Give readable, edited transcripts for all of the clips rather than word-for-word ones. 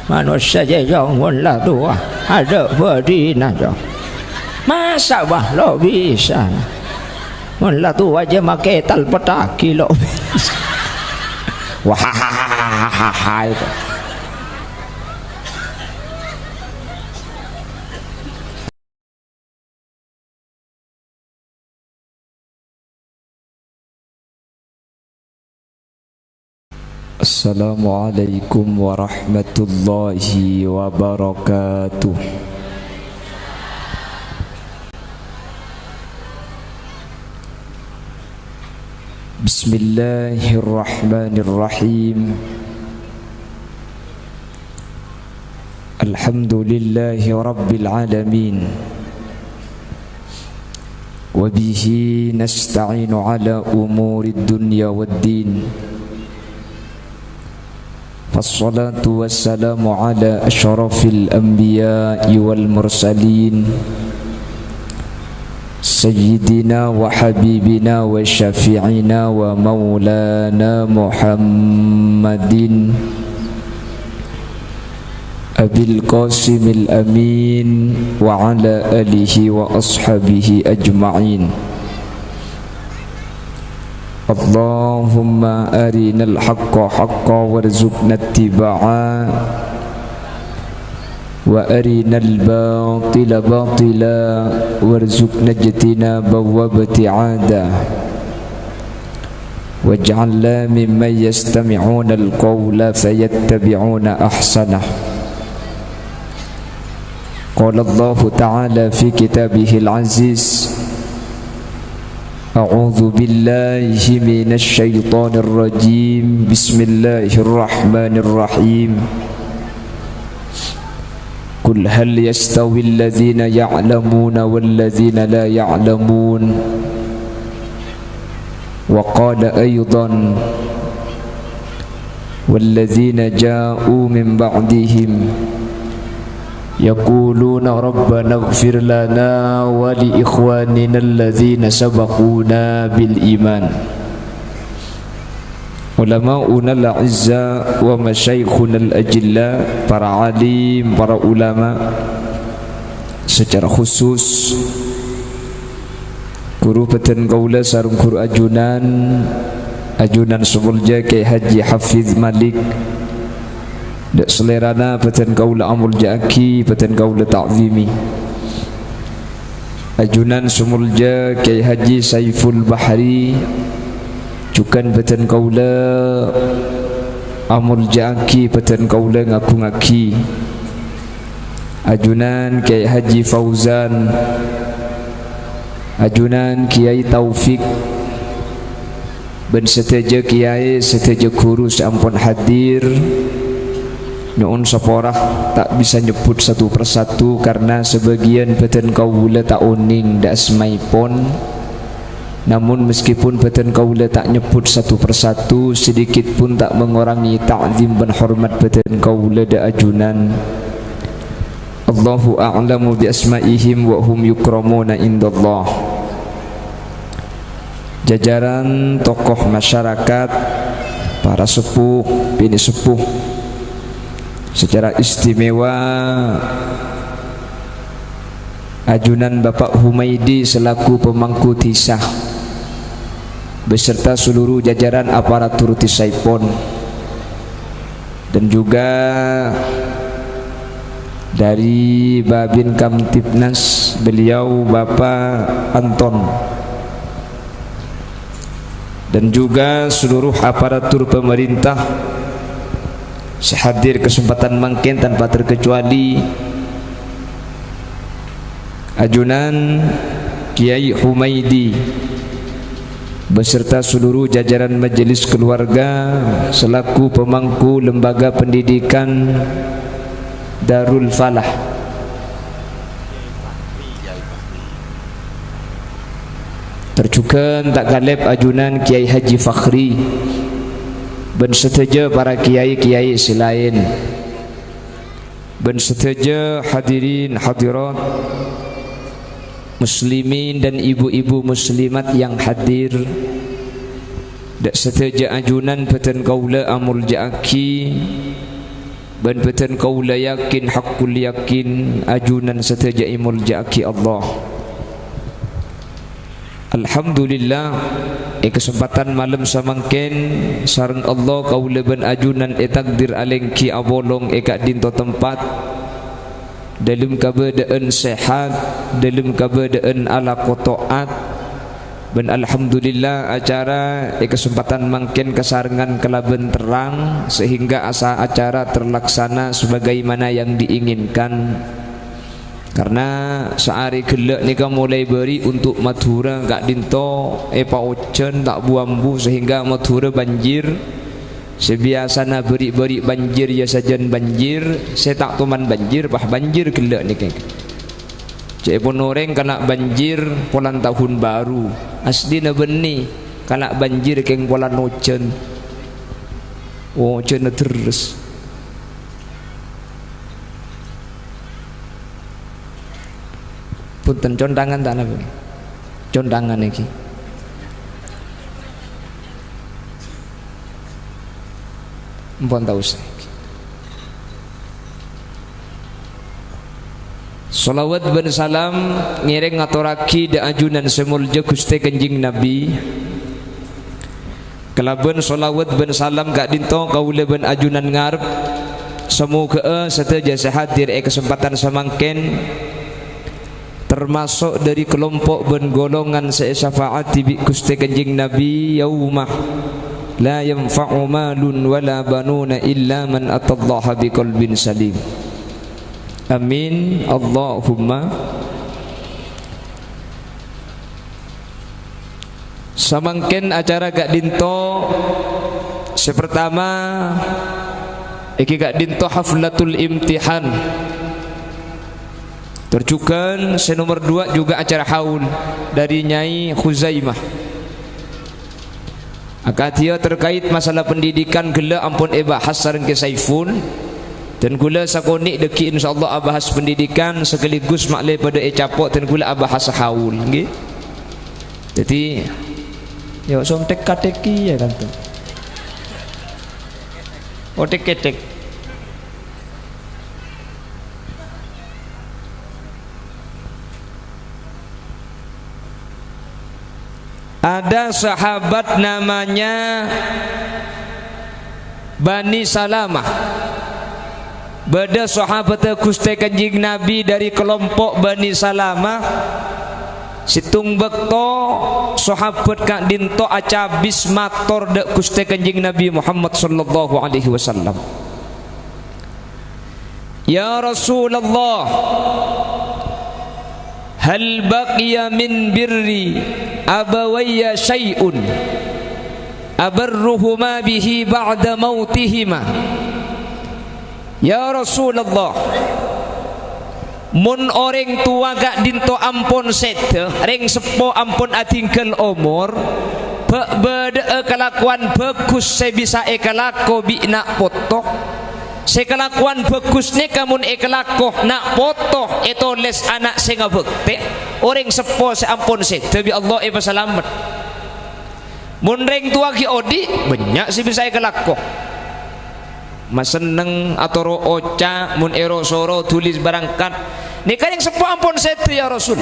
manusia jangan lah tua ada berdina jo masa bah lo bisa lah tua aja makai tal petaki lo bisa wah itu Assalamualaikum warahmatullahi wabarakatuh. Bismillahirrahmanirrahim. Alhamdulillahi rabbil alamin. Wa bihi nasta'inu ala umurid dunya waddin. فالصلاة والسلام على أشرف الأنبياء والمرسلين سيدنا وحبيبنا وشفيعنا ومولانا محمد أبي القاسم الأمين وعلى آله وأصحابه أجمعين. Allahumma arinal haqqa haqqa warzuqna ittiba'a wa arinal batila batila warzuqna ijtinaba wa ibti'ada waj'alna mimman yastami'una al-qawla fayattabi'una ahsanah. Qala Allah ta'ala fi kitabihil aziz A'udzu billahi minasy syaithanir rajim. Bismillahirrahmanirrahim. Qul hal yastawil ladzina ya'lamuna wal ladzina la ya'lamun. Wa qala aydan wal ladzina ja'u min ba'dihim يقولون ربنا اغفر لنا ولإخواننا الذين سبقونا بالإيمان. Ulama'una al-'izza wa masyayikhuna al-ajilla, para alim, para ulama secara khusus guru peten kaula sareng guru ajunan Subulja Kyai Haji Hafiz Malik dak selerana peten kaula amul jaki peten kaula ta'zimi ajunan Sumulja Kyai Haji Saiful Bahri cukan peten kaula amul jaki peten kaula ngaku ngaki ajunan Kyai Haji Fauzan ajunan Kiai Taufik ben seteja kiai seteja guru sampun hadir. Nyuun saporah tak bisa nyebut satu persatu karena sebagian peten kaula tak uning dak semaipun. Namun meskipun peten kaula tak nyebut satu persatu, sedikit pun tak mengurangi ta'zim dan hormat peten kaula dak ajunan. Allahu a'lamu bi asma'ihim wa hum yukramuna indallah. Jajaran tokoh masyarakat, para sepuh, bini sepuh, secara istimewa ajunan Bapak Humaidi selaku pemangku tisah beserta seluruh jajaran aparatur Tisaipon, dan juga dari Babin Kamtibnas beliau Bapak Anton, dan juga seluruh aparatur pemerintah sehadir kesempatan mangkin tanpa terkecuali ajunan Kiai Humaidi beserta seluruh jajaran majelis keluarga selaku pemangku lembaga pendidikan Darul Falah. Tercukan tak galep ajunan Kiai Haji Fakhri ben seteja para kiai-kiai selain, ben seteja hadirin hadirat muslimin dan ibu-ibu muslimat yang hadir, dak seteja ajunan peten kaula amul jaki ban beten kaula yakin haqqul yakin ajunan sataja imul jaki Allah. Alhamdulillah kesempatan malam samangken sareng Allah kaula ban ajunan takdir alengki abolong kak dinto tempat dalam keadaan sehat, dalam keadaan ala kotoat. Dan alhamdulillah acara kesempatan mangken kesarengan kelaben terang sehingga asa acara terlaksana sebagaimana yang diinginkan. Karena sehari gelek nika mulai beri untuk Madura gak dinto epa ocen tak buambu sehingga Madura banjir. Sebiasana beri banjir ya sajan banjir, saya tak tuman banjir bah banjir gelek nika. Cek ponoreng kena banjir polan tahun baru asli na beni kena banjir keng polan ocen ocen terus punten condangan tak nabi condangan iki mpun tau saya. Salawat ben salam ngiring ngaturaki da ajunan semulja Gusti Kanjeng Nabi. Kelaben salawat ben salam gak dinto kaula ben ajunan ngarep semoga sataja sehat di kesempatan samangken termasuk dari kelompok ben golongan syafaat bi Gusti Kanjeng Nabi yaumah la yanfa'u malun wala banuna illa man atallaha biqalbin salim. Amin Allahumma. Samangken acara gak dinto sepertama iki gak dinto haflatul imtihan terjukan senomor 2 juga acara haul dari Nyai Khuzaimah akatia terkait masalah pendidikan gela ampun bahas sareng ke Saifun. Dan gula sakonik deki insyaallah abahas pendidikan sekaligus maklai pada capok dan gula abahas haul nggih. Jadi ya som tek-teki ya kan tu. Oh tek-tek. Ada sahabat namanya Bani Salamah. Bada sahabat Gusti Kanjeng Nabi dari kelompok Bani Salamah situng bekto sahabat kak dinto acabis mator dek Gusti Kanjeng Nabi Muhammad sallallahu alaihi wasallam. Ya Rasulullah, hal baqiya min birri abawayya syai'un abarruhuma bihi ba'da mautihima. Ya Rasulullah, mun orang tua gak dinto ampun sete ring sepo ampun atingkel umur beda kelakuan bagus saya bisa ekalako bi nak potoh sekelakuan bagus ni kamun ekalako nak potoh itu les anak saya ngabekte orang sepo saya ampun sete bi Allah selamat. Mun ring tua ki odi banyak sih bisa ekalako maseneng atau oca mun ero soro tulis berangkat nikah yang sepuh ampun sete ya Rasul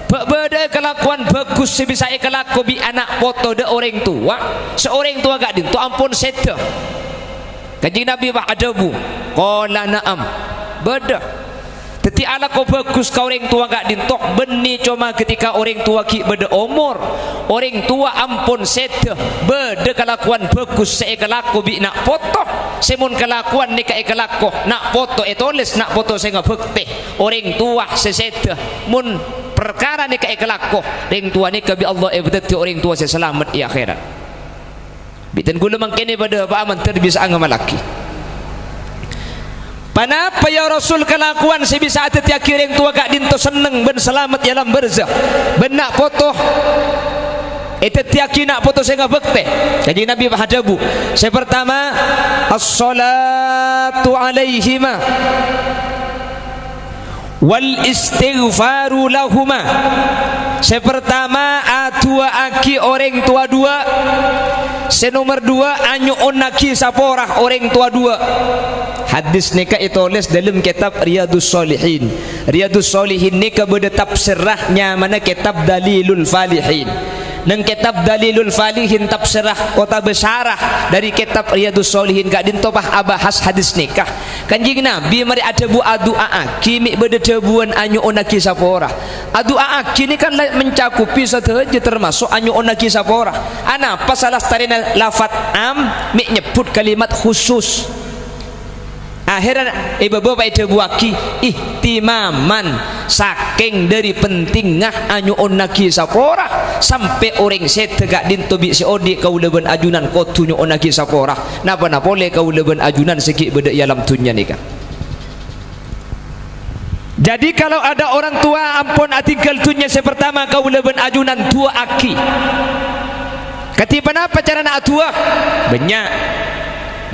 beda kelakuan bagus sebisa kelaku bi anak foto de orang tua seorang tua gak dinto ampun sete. Kanjeng Nabi ba'adabu qala na'am beda teti ala kau bagus kau orang tua gak dinto beni cuma ketika orang tua ki beda umur orang tua ampun sete beda kelakuan bagus saya kelaku bi nak foto semun kelakuan nikah kelaku nak foto etoles nak foto saya ngabekte orang tua sesete mun perkara nikah kelaku orang tua nikah bi Allah berarti orang tua saya selamat di akhirat bitan gula mangkene pada apa aman terbisa angam laki. Panapa ya Rasul kelakuan sebisa atet yakir yang tua gak dinto seneng ben selamat dalam berzah benak foto itu tiaki nak foto saya ngabekte. Jadi Nabi bahadabu saya pertama as-salatu alaihima wal istighfaru lahuma. Saya pertama tua aki orang tua dua. Senomor dua anyu onaki saporah orang tua dua. Hadis nikah ditulis dalam kitab Riyadus Shalihin. Riyadus Shalihin nikah beda tafsirahnya mana kitab Dalilul Falihin. Nang kitab Dalilul Falihin tafsirah kota besarah dari kitab Riyadus Shalihin gak dintopah abahas hadis nikah. Kanjing Nabi mari ada bu adua kimi beda debuan anyu onaki saporah. Adua kini kan mencakupi sahaja termasuk anyu onaki saporah. Ana pas salah tarina lafat am mi nyebut kalimat khusus. Akhirnya ibu bapak itu buaki ihtimaman saking dari pentingah anyu onaki sapora sampai orang setegak dintobi si odi kau leben ajunan kotunyo onaki sapora napa napole kau leben ajunan sekik beda ialam tunya nikah. Jadi kalau ada orang tua ampun atinggal tunya sepertama kau leben ajunan tua aki ketipan apa cara nak tua banyak.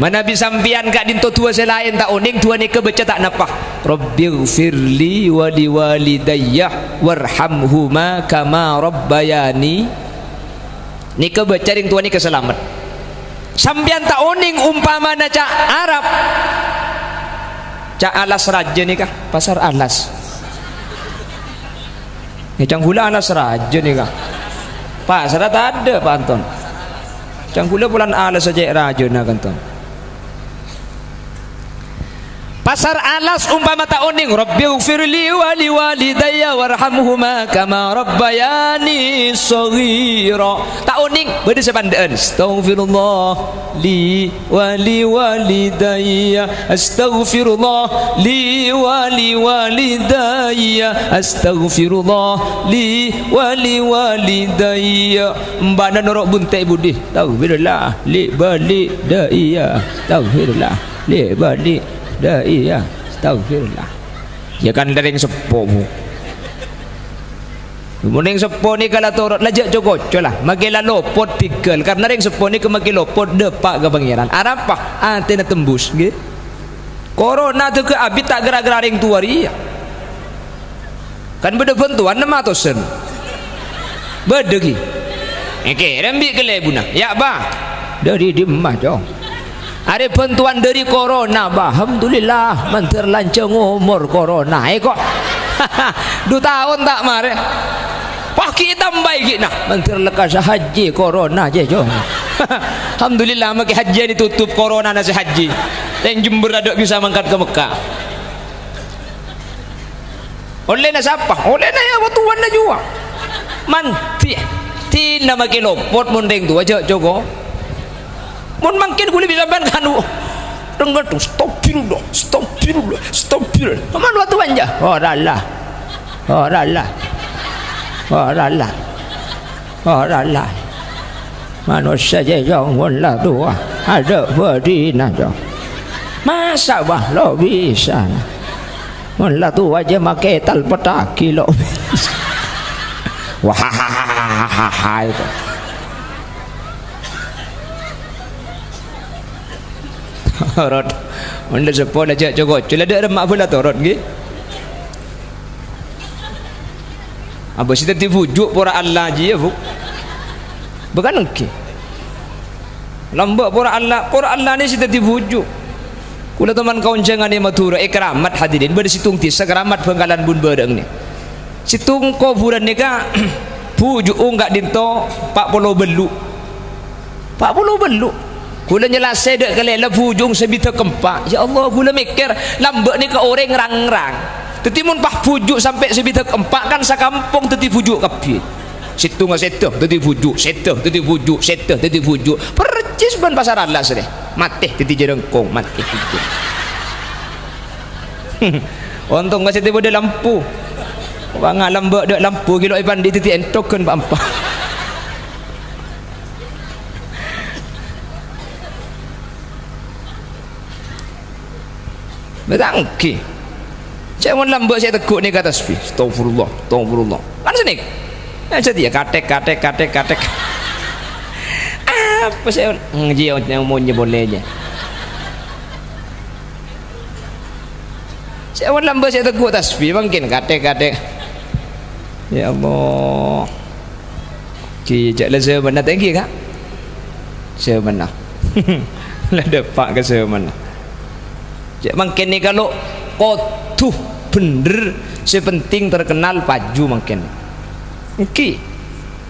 Mana bisa sampian gak dinto tua selain tak oning tua ni kebaca tak napah. Rabbighfirli wa liwalidayya warhamhuma kama rabbayani. Ni kebaca ring tua ni keselamat. Sampian tak oning umpama na cak Arab. Cak alas raja ni kah? Pasar alas. Ni canggula alas raja ni kah? Pasar tak ada Pak Anton. Canggula bulan alas saja raja na kanton. Pasar alas umpama tak oning Rabbighfirli wa liwalidayya warhamhuma kama rabbayani shaghira. Tak oning beda sepandaan astaghfirullah li wa liwalidayya astaghfirullah li wa liwalidayya astaghfirullah li wa liwalidayya. Mbana norok buntai budi tauhidillah li balik daiya tauhidillah li balik dah iya astagfirullah ya kan dari sepuh kemudian sepuh ni kalau turut lajak jogok lah magila lopot tigel karena ring sepuh ni ke magila lopot depak ke pangeran arapa antena tembus gitu corona tu ke abit tak gerak-gerak ring tua ria kan beda bantuan nama tosen beda ki rembi ke lebuna ya bah dari dimah jong. Ada bantuan dari corona, alhamdulillah menterlancang umur corona. Kok 2 tahun tak mare. Wah kita baik nak menterlekas haji corona je jo. Alhamdulillah maki haji ditutup corona nasi haji. Dan Jember ada bisa mangkat ke Mekah. Oleh na siapa? Oleh na ya watuan na juga. Manti tina maki lopot mundeng tu aja jogo. Mun mungkin boleh bisa bankan dengar tu stop dulu mana waktu anja oh Allah manusia je jong wala tu ada berdina jong masa bah lo bisa wala tu aja makai tal petaki lo wah itu rot onda sepo la jak jogo cula ada remak pula torot nggih apa sih tadi bujuk pora Allah je ya bu bukan okey lambak pora Allah ni sih tadi bujuk kula teman kawan jangan ni matura ikramat hadirin ber situng ti sakramat penggalan bun bereng ni situng ko buran ni ka bujuk enggak dinto 40 belu kula nyelasai dek kali lebu ujung sebita kempak ya Allah kula mikir lambak ni ke orang rang-rang tetimun pah pujuk sampai sebita kempak kan sakampung teti pujuk kapit situ nggak setuh teti pujuk percis ban pasar alas deh mati teti jerengkong mati pujuk untung nggak setuh ada lampu bang lambak dek lampu kilo iban di teti entokan pak empat betul okey saya mau lambak saya teguk ni kata tasbih astagfirullah kan sini macam dia katek apa saya ngaji yang maunya bolehnya saya mau lambak saya teguk tasbih mungkin katek ya Allah ki cak lah saya mana tinggi kak saya mana lah dapat ke saya mana cak makin ni kalau kotuh bener sepenting terkenal paju makin ki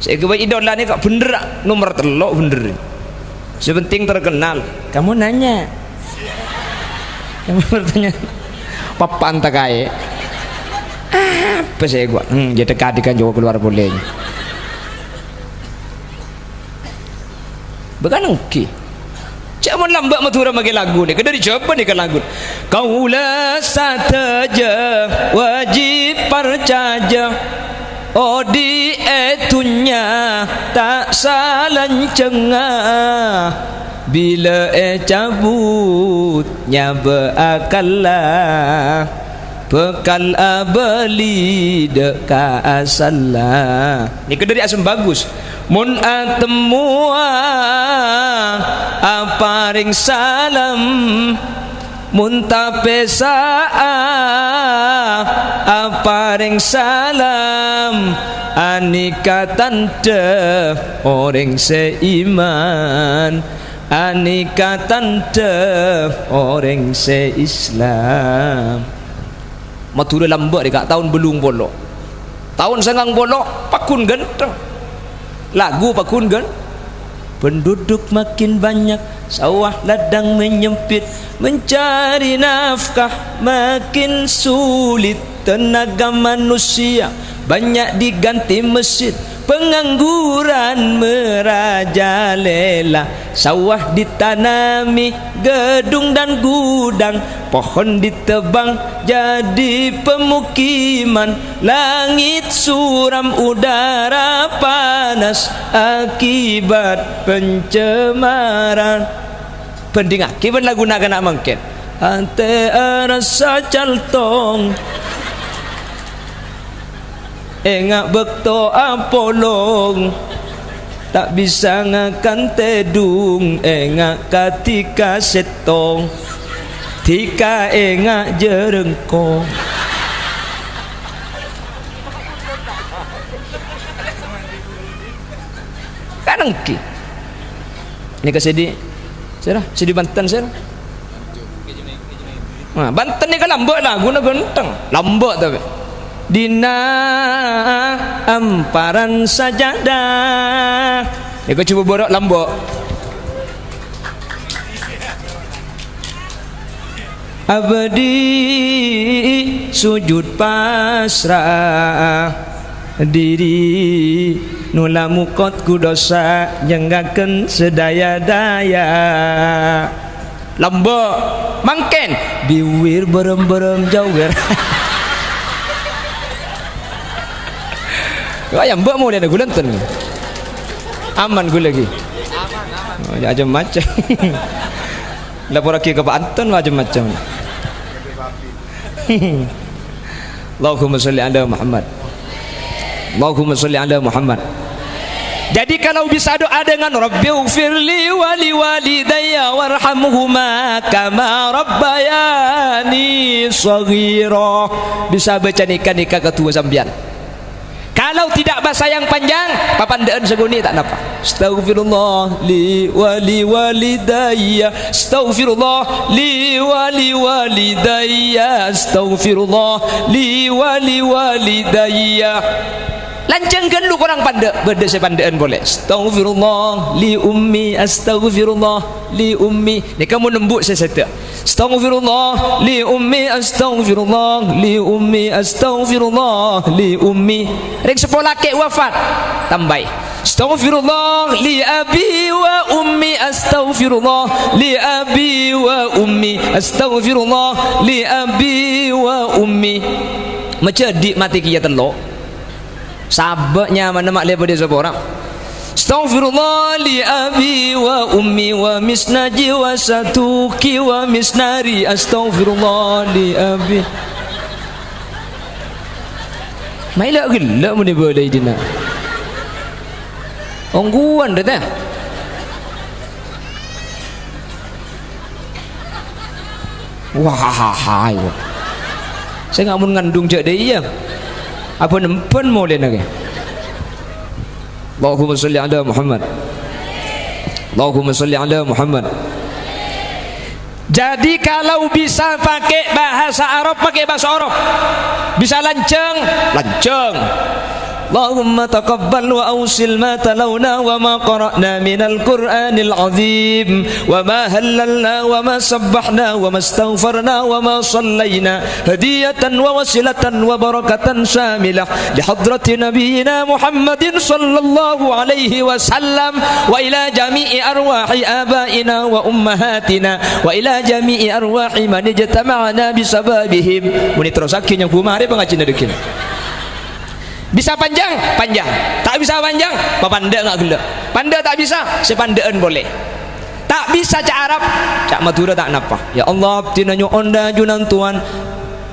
saya kebaik idola ni kak bener nomor telok bener sepenting terkenal kamu nanya kamu bertanya papan tak kaya apa saya gua dia dekat juga keluar boleh bukan oke cak mau lambat matura magi lagu ni kada dicoba ni kan lagu kaulah sateja wajib percaya di etunya tak salancengah bila cabutnya beakalah bekal abeli deka asalah ni ke dari asam bagus mun atemua aparing salam mun tapesa aparing salam anikatan de orang seiman anikatan de orang seislam matura lambat dekat tahun belung bolok tahun sangang bolok pakun genteng lagu pakun gen penduduk makin banyak sawah ladang menyempit mencari nafkah makin sulit tenaga manusia banyak diganti mesin pengangguran merajalela sawah ditanami gedung dan gudang pohon ditebang jadi pemukiman langit suram udara panas akibat pencemaran pending akibat lagu nak kena mungkin ante rasa caltong engak bekto apolong tak bisa ngakan tedung engak katika setong tika engak jerengkong kanengki ini ke sedi serah sedi Banten serah Banten ni kan lambat lah guna genteng lambat tapi dina amparan sajadah ya kau cuba borok lambok abadi sujud pasrah diri nula mukot ku dosa jenggaken sedaya-daya lambok mangken biwir berem-berem jauher ayam mbak mau lihat gula nonton aman gue lagi aman macam lapor lagi ke Pak Anton macam-macam Allahumma salli ala Muhammad Allahumma salli ala Muhammad jadi kalau bisa doa dengan Rabbighfirli wa liwalidayya warhamhuma kama rabbayani shaghira bisa baca nikah ketua sambian. Kalau tidak bahasa yang panjang papandaan seguni tak napa astaghfirullah li walidayya astaghfirullah li walidayya astaghfirullah li walidayya lancangkan lu korang pandai beda sepandaan boleh astaghfirullah li ummi astaghfirullah li ummi ni kamu nembuk sesuatu astaghfirullah li ummi astaghfirullah li ummi astaghfirullah li ummi rek sepolah kek wafat tambah astaghfirullah li abi wa ummi astaghfirullah li abi wa ummi astaghfirullah li abi wa ummi macam dik mati kia telok sahabatnya mana mak lepas dia seorang astaghfirullah li abi wa ummi wa misnaji wa satuki wa misnari astaghfirullah li abi maila gila muni boleh dina ongguan dah teh wah hai saya nggak mau ngandung cak dia apa nempen mau dia nak Allahumma salli ala Muhammad. Allahumma salli ala Muhammad. Jadi kalau bisa pakai bahasa Arab, pakai bahasa Arab. Bisa lanceng, lanceng. Allahumma taqabbal wa awsil ma talawna wa ma qara'na minal Qur'anil azim wa ma hallalna wa ma sabbahna wa ma astaghfarna wa ma sallayna hadiyatan wa wasilatan wa barakatan syamilah li hadrati nabiyyina Muhammadin sallallahu alaihi wasallam wa ila jami'i arwahi abaina wa ummahatina wa ila jami'i arwahi man ijtama'na bisababihim. Muni terus akhirnya kumare pengajian dekin. Bisa panjang, panjang. Tak bisa panjang, papanda enggak gelak. Panda tak bisa, sepandaan boleh. Tak bisa cak Arab, cak Madura tak napa. Ya Allah, tinanyo onda junan Tuhan.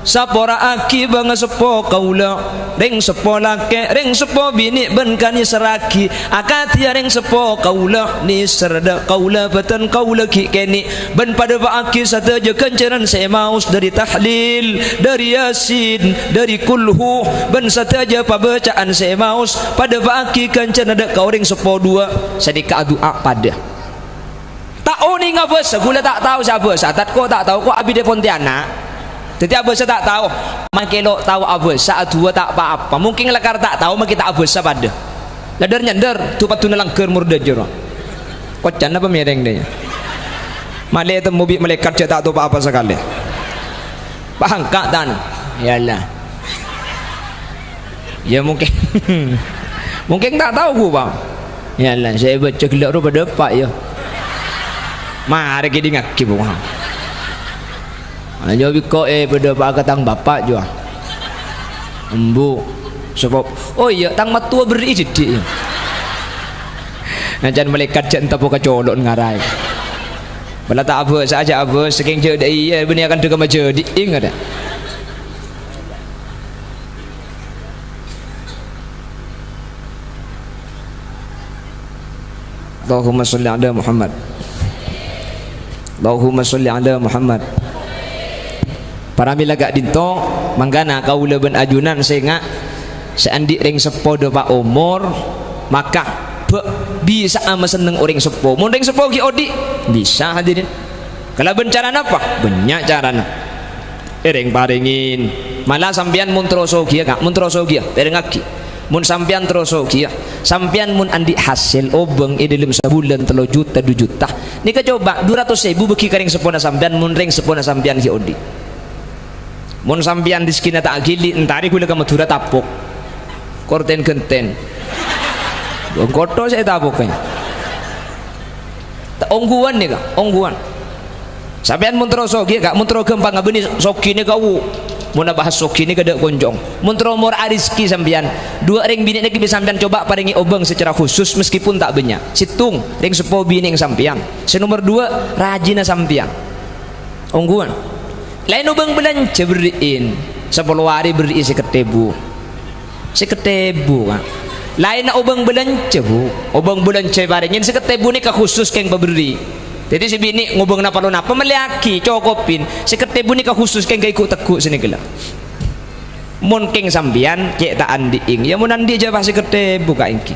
Sapora aki bang sepo kaula, ring sepo lake, ring sepo bini ben kani seraki. Akatia ring sepo kaula ni serda kaula batan kaula ki keni. Ben pada pak aki satu je kencaran saya maus dari tahlil, dari yasin, dari kulhu. Ben satu aja pabacaan saya maus pada pak aki kencan ada kau ring sepo dua. Sedika doa pada. Tak oni ngapa segula tak tahu siapa. Saat ko tak tahu ko abi de Pontianak. Jadi abah tak tahu, makelo tahu abah saat dua tak apa-apa. Mungkin lekar tak tahu, mak kita abah pada. Ladar nyandar, tu patuna langker murda jero. Kocan apa mereng dia? Malay tu mobil malaikat je tak tahu apa-apa sekali. Pangkat tan, yalah. Ya mungkin, mungkin tak tahu gua bang. Yalah, saya baca gelak rupa depak ya. Mari kita ngaki bang. Jawab kau pada pak katang bapak jua. Embu sebab oh iya tang matua beri jadi. Nanti malaikat jangan tahu kecolok ngarai. Bala tak apa saja apa saking je dai ya bini akan tukar macam di ingat tak. Allahumma salli ala Muhammad. Allahumma salli ala Muhammad. Para milagak dinto manggana kaula ben ajunan sehingga seandi ring sepo de pak umur maka bisa ama seneng orang sepo. Mun ring sepo ki odi bisa hadirin. Kalau ben carana apa? Banyak carana. Ring paringin. Malah sampean mun troso kia kak, mun troso kia dereng aki. Mun sampean troso kia, sampean mun andi hasil obeng dalam sebulan 3 juta 2 juta. Nika coba 200.000 beki karing sepona sampean mun ring sepona sampean ki odi. Mun sampian di skina tak gili entari gula kamu Madura tapuk korten genten koto saya tapuk kayaknya ongguan nih kak ongguan sampian mun troso gitu kak mun tro gempang ngabeni soki nih kau mun bahas soki nih kada konjong mun tro mor ariski sampian 2 ring bini nih bisa sampian coba paringi obeng secara khusus meskipun tak banyak situng ring sepo bini yang sampian nomor 2 rajina sampian ongguan lain ubang belanja beriin 10 hari beri seketebu kan lain nak ubang belanja bu ubang belanja baringin seketebu ni khusus keng pemberi jadi si bini ngubang napa lo napa meliaki cokopin seketebu ni khusus keng ikut tekuk sini gelap mun keng sambian cek tak andi ing ya mun andi aja pasti seketebu kak ingki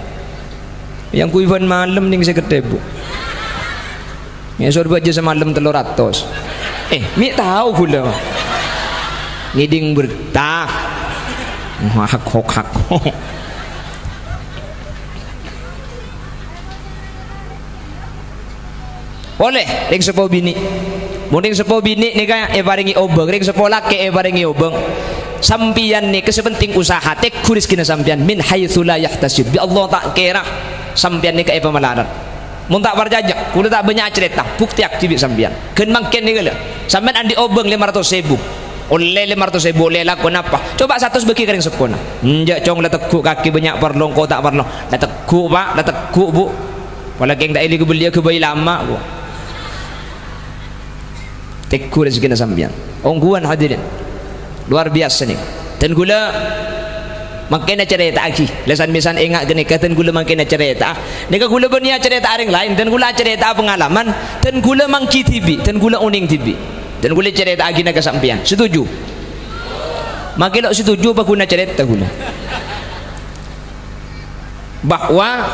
yang kuivan malam ning seketebu ya suruh aja semalam 300 mi tahu gula ngiding bertah hak boleh ring sepo bini mending sepo bini nih kayak paringi obeng ring sepo laki paringi obeng sampian nih kesepenting usaha tek kuris kena sampian min haitsu la yahtasib bi Allah tak kira sampian nih kayak pemalaran mun tak berjajak kudu tak banyak cerita bukti aktif sampean keun mangken ni gala sampean andi obeng 500.000 oleh 500.000 oleh lakon apa coba 100 bagi kering sepona njak cong la tekuk kaki banyak perlong ko tak perlong la tekuk pak la tekuk bu wala geng tak ili ke belia ke bayi lama bu tekuk rezeki sampean ongguan hadirin luar biasa nih dan gula makin cerita lagi lesan-lesan ingat gini katan gula makin cerita nika gula punya cerita orang lain dan gula cerita pengalaman dan gula mangki tibi dan gula uning tibi dan gula cerita lagi nak kesampian setuju makin lo setuju apa guna cerita gula bahwa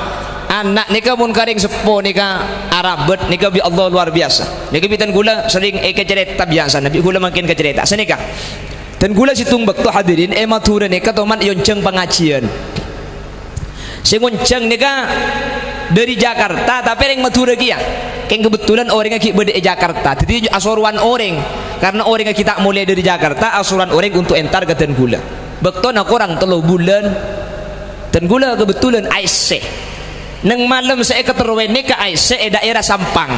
anak nika mun karing sepo nika arabet nika bi Allah luar biasa. Nika bitan gula sering cerita biasa nabi gula makin ke cerita senika. Dan gula situng bakto hadirin matura nika toman yonceng pengajian. Sing ngonceng nika dari Jakarta tapi ring matura kia. Keng kebetulan orang ki bede Jakarta. Jadi asuruan orang karena orang kita mulai dari Jakarta asuran orang untuk entar ke dan gula. Bakto nak orang 3 bulan dan gula kebetulan Aisyah neng malam saya keterwen ke Aisyah daerah Sampang.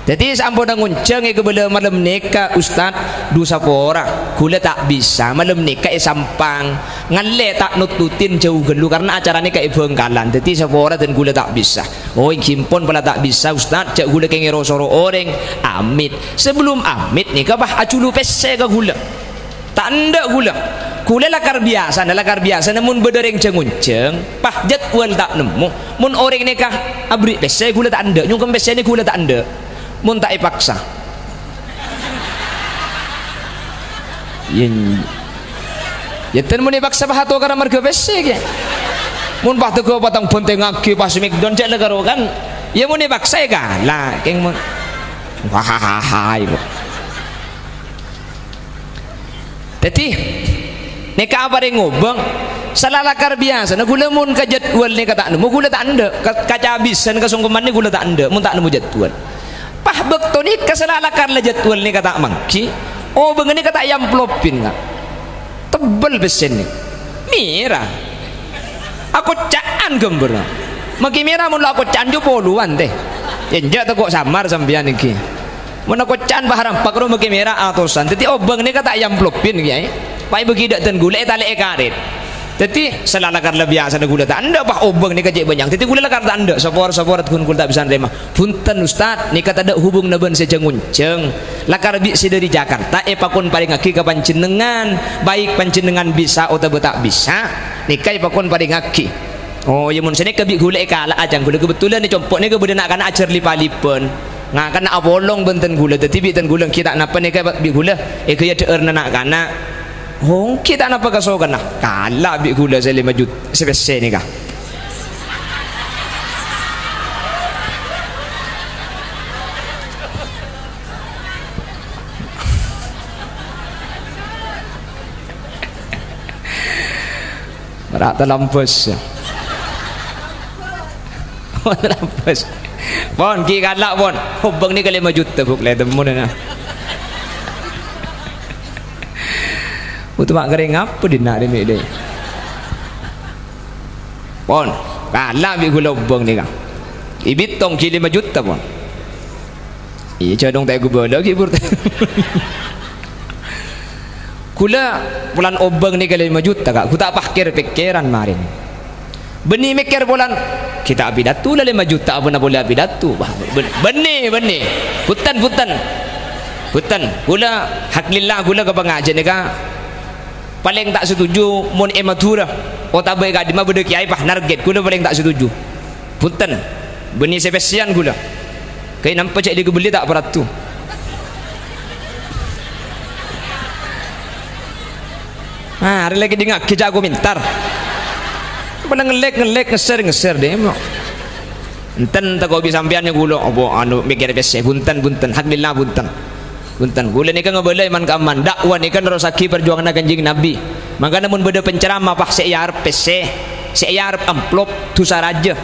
Jadi sampun ngunceng ke malam neka Ustad dosa pora gula tak bisa malam neka Sampang ngalle tak nututin jauh gelu karena acaranya kayak Bengkalan. Jadi sapora dan gula tak bisa. Oh kimpon pala tak bisa Ustad cak gula kengero soro orang amit sebelum amit nika bah aculu pese ke gula tak anda gula lakar biasa namun bedereng cengunceng pah jadwal tak nemu mun orang nikah abri pese gula tak anda nyungkem pese ni gula tak anda mun tak ipaksa yen yeten mun ipaksa bah ato karena marga pese ke mun bah tego patang bonteng ngaki pas mikdon cek legaro kan ya mun ipaksa ya kalah keng mun hahaha ibu jadi neka apa yang ngobeng salah lakar biasa na gula mun ka jadwal neka tak nemu gula tak anda kaca habisan kasungkuman ni gula tak anda mun tak nemu jadwal pah bekto ni salah lakar la jadwal neka tak mangki oh bengen neka tak yamplopin kan tebel besen ni mira aku caan gambar maki mira mun aku caan jo poluan teh enjak tak kok samar sampean iki mun aku caan baharam pakro maki mira atosan teti obeng neka tak yamplopin kiai pai begidak dan gula tali karet. Jadi selalakar lebih biasa na gula tak anda bah obeng ni kajek banyak. Jadi gula lakar tak anda sapor kun gula tak bisa nerima. Punten Ustad ni kata ada hubung na ben seja ngunceng. Lakar bi si dari Jakarta pakon paling aki ka panjenengan baik panjenengan bisa atau tak bisa nikai pakon paling aki. Oh ya mun sene ka bi gula kala ajang gula kebetulan ni compok ni ke bedenak kana ajar lipalipun. Nga kana abolong benten gula tetapi benten gula kita napa ni ka bi gula ke ya deur nak kana oh kita napa kasokan nah kalah bi gula saya 5 juta sebesar ni kah merata lampus lampus bon ki kalah bon hubung ni ke 5 juta bukle temu na Untuk mak kering apa dia nak dia pon kalah bi gula ubang ni kan ibit tong ki 5 juta pon iya cadong tak gubernur lagi pur kula bulan ubang ni kali 5 juta kak ku tak pikiran marin benih mikir bulan kita abidatu lah 5 juta apa nak boleh abidatu benih putan gula hak lillah gula ke pengajian ni kak paling tak setuju mun ematura otak baik kadima beda kiai pah narget gula paling tak setuju punten benih sepesian gula kayak nampak cek dia beli tak peratu hari lagi dengar kerja aku mintar pada ngelek ngeser deh enten tak kau bisa sampeannya gula obo anu mikir pesi punten hak lillah punten gula ni kan ngebelai man kaman dakwah ni kan rosaki perjuangan kanjeng Nabi maka namun beda penceramah pak sejarp pc sejarp amplop tusa raja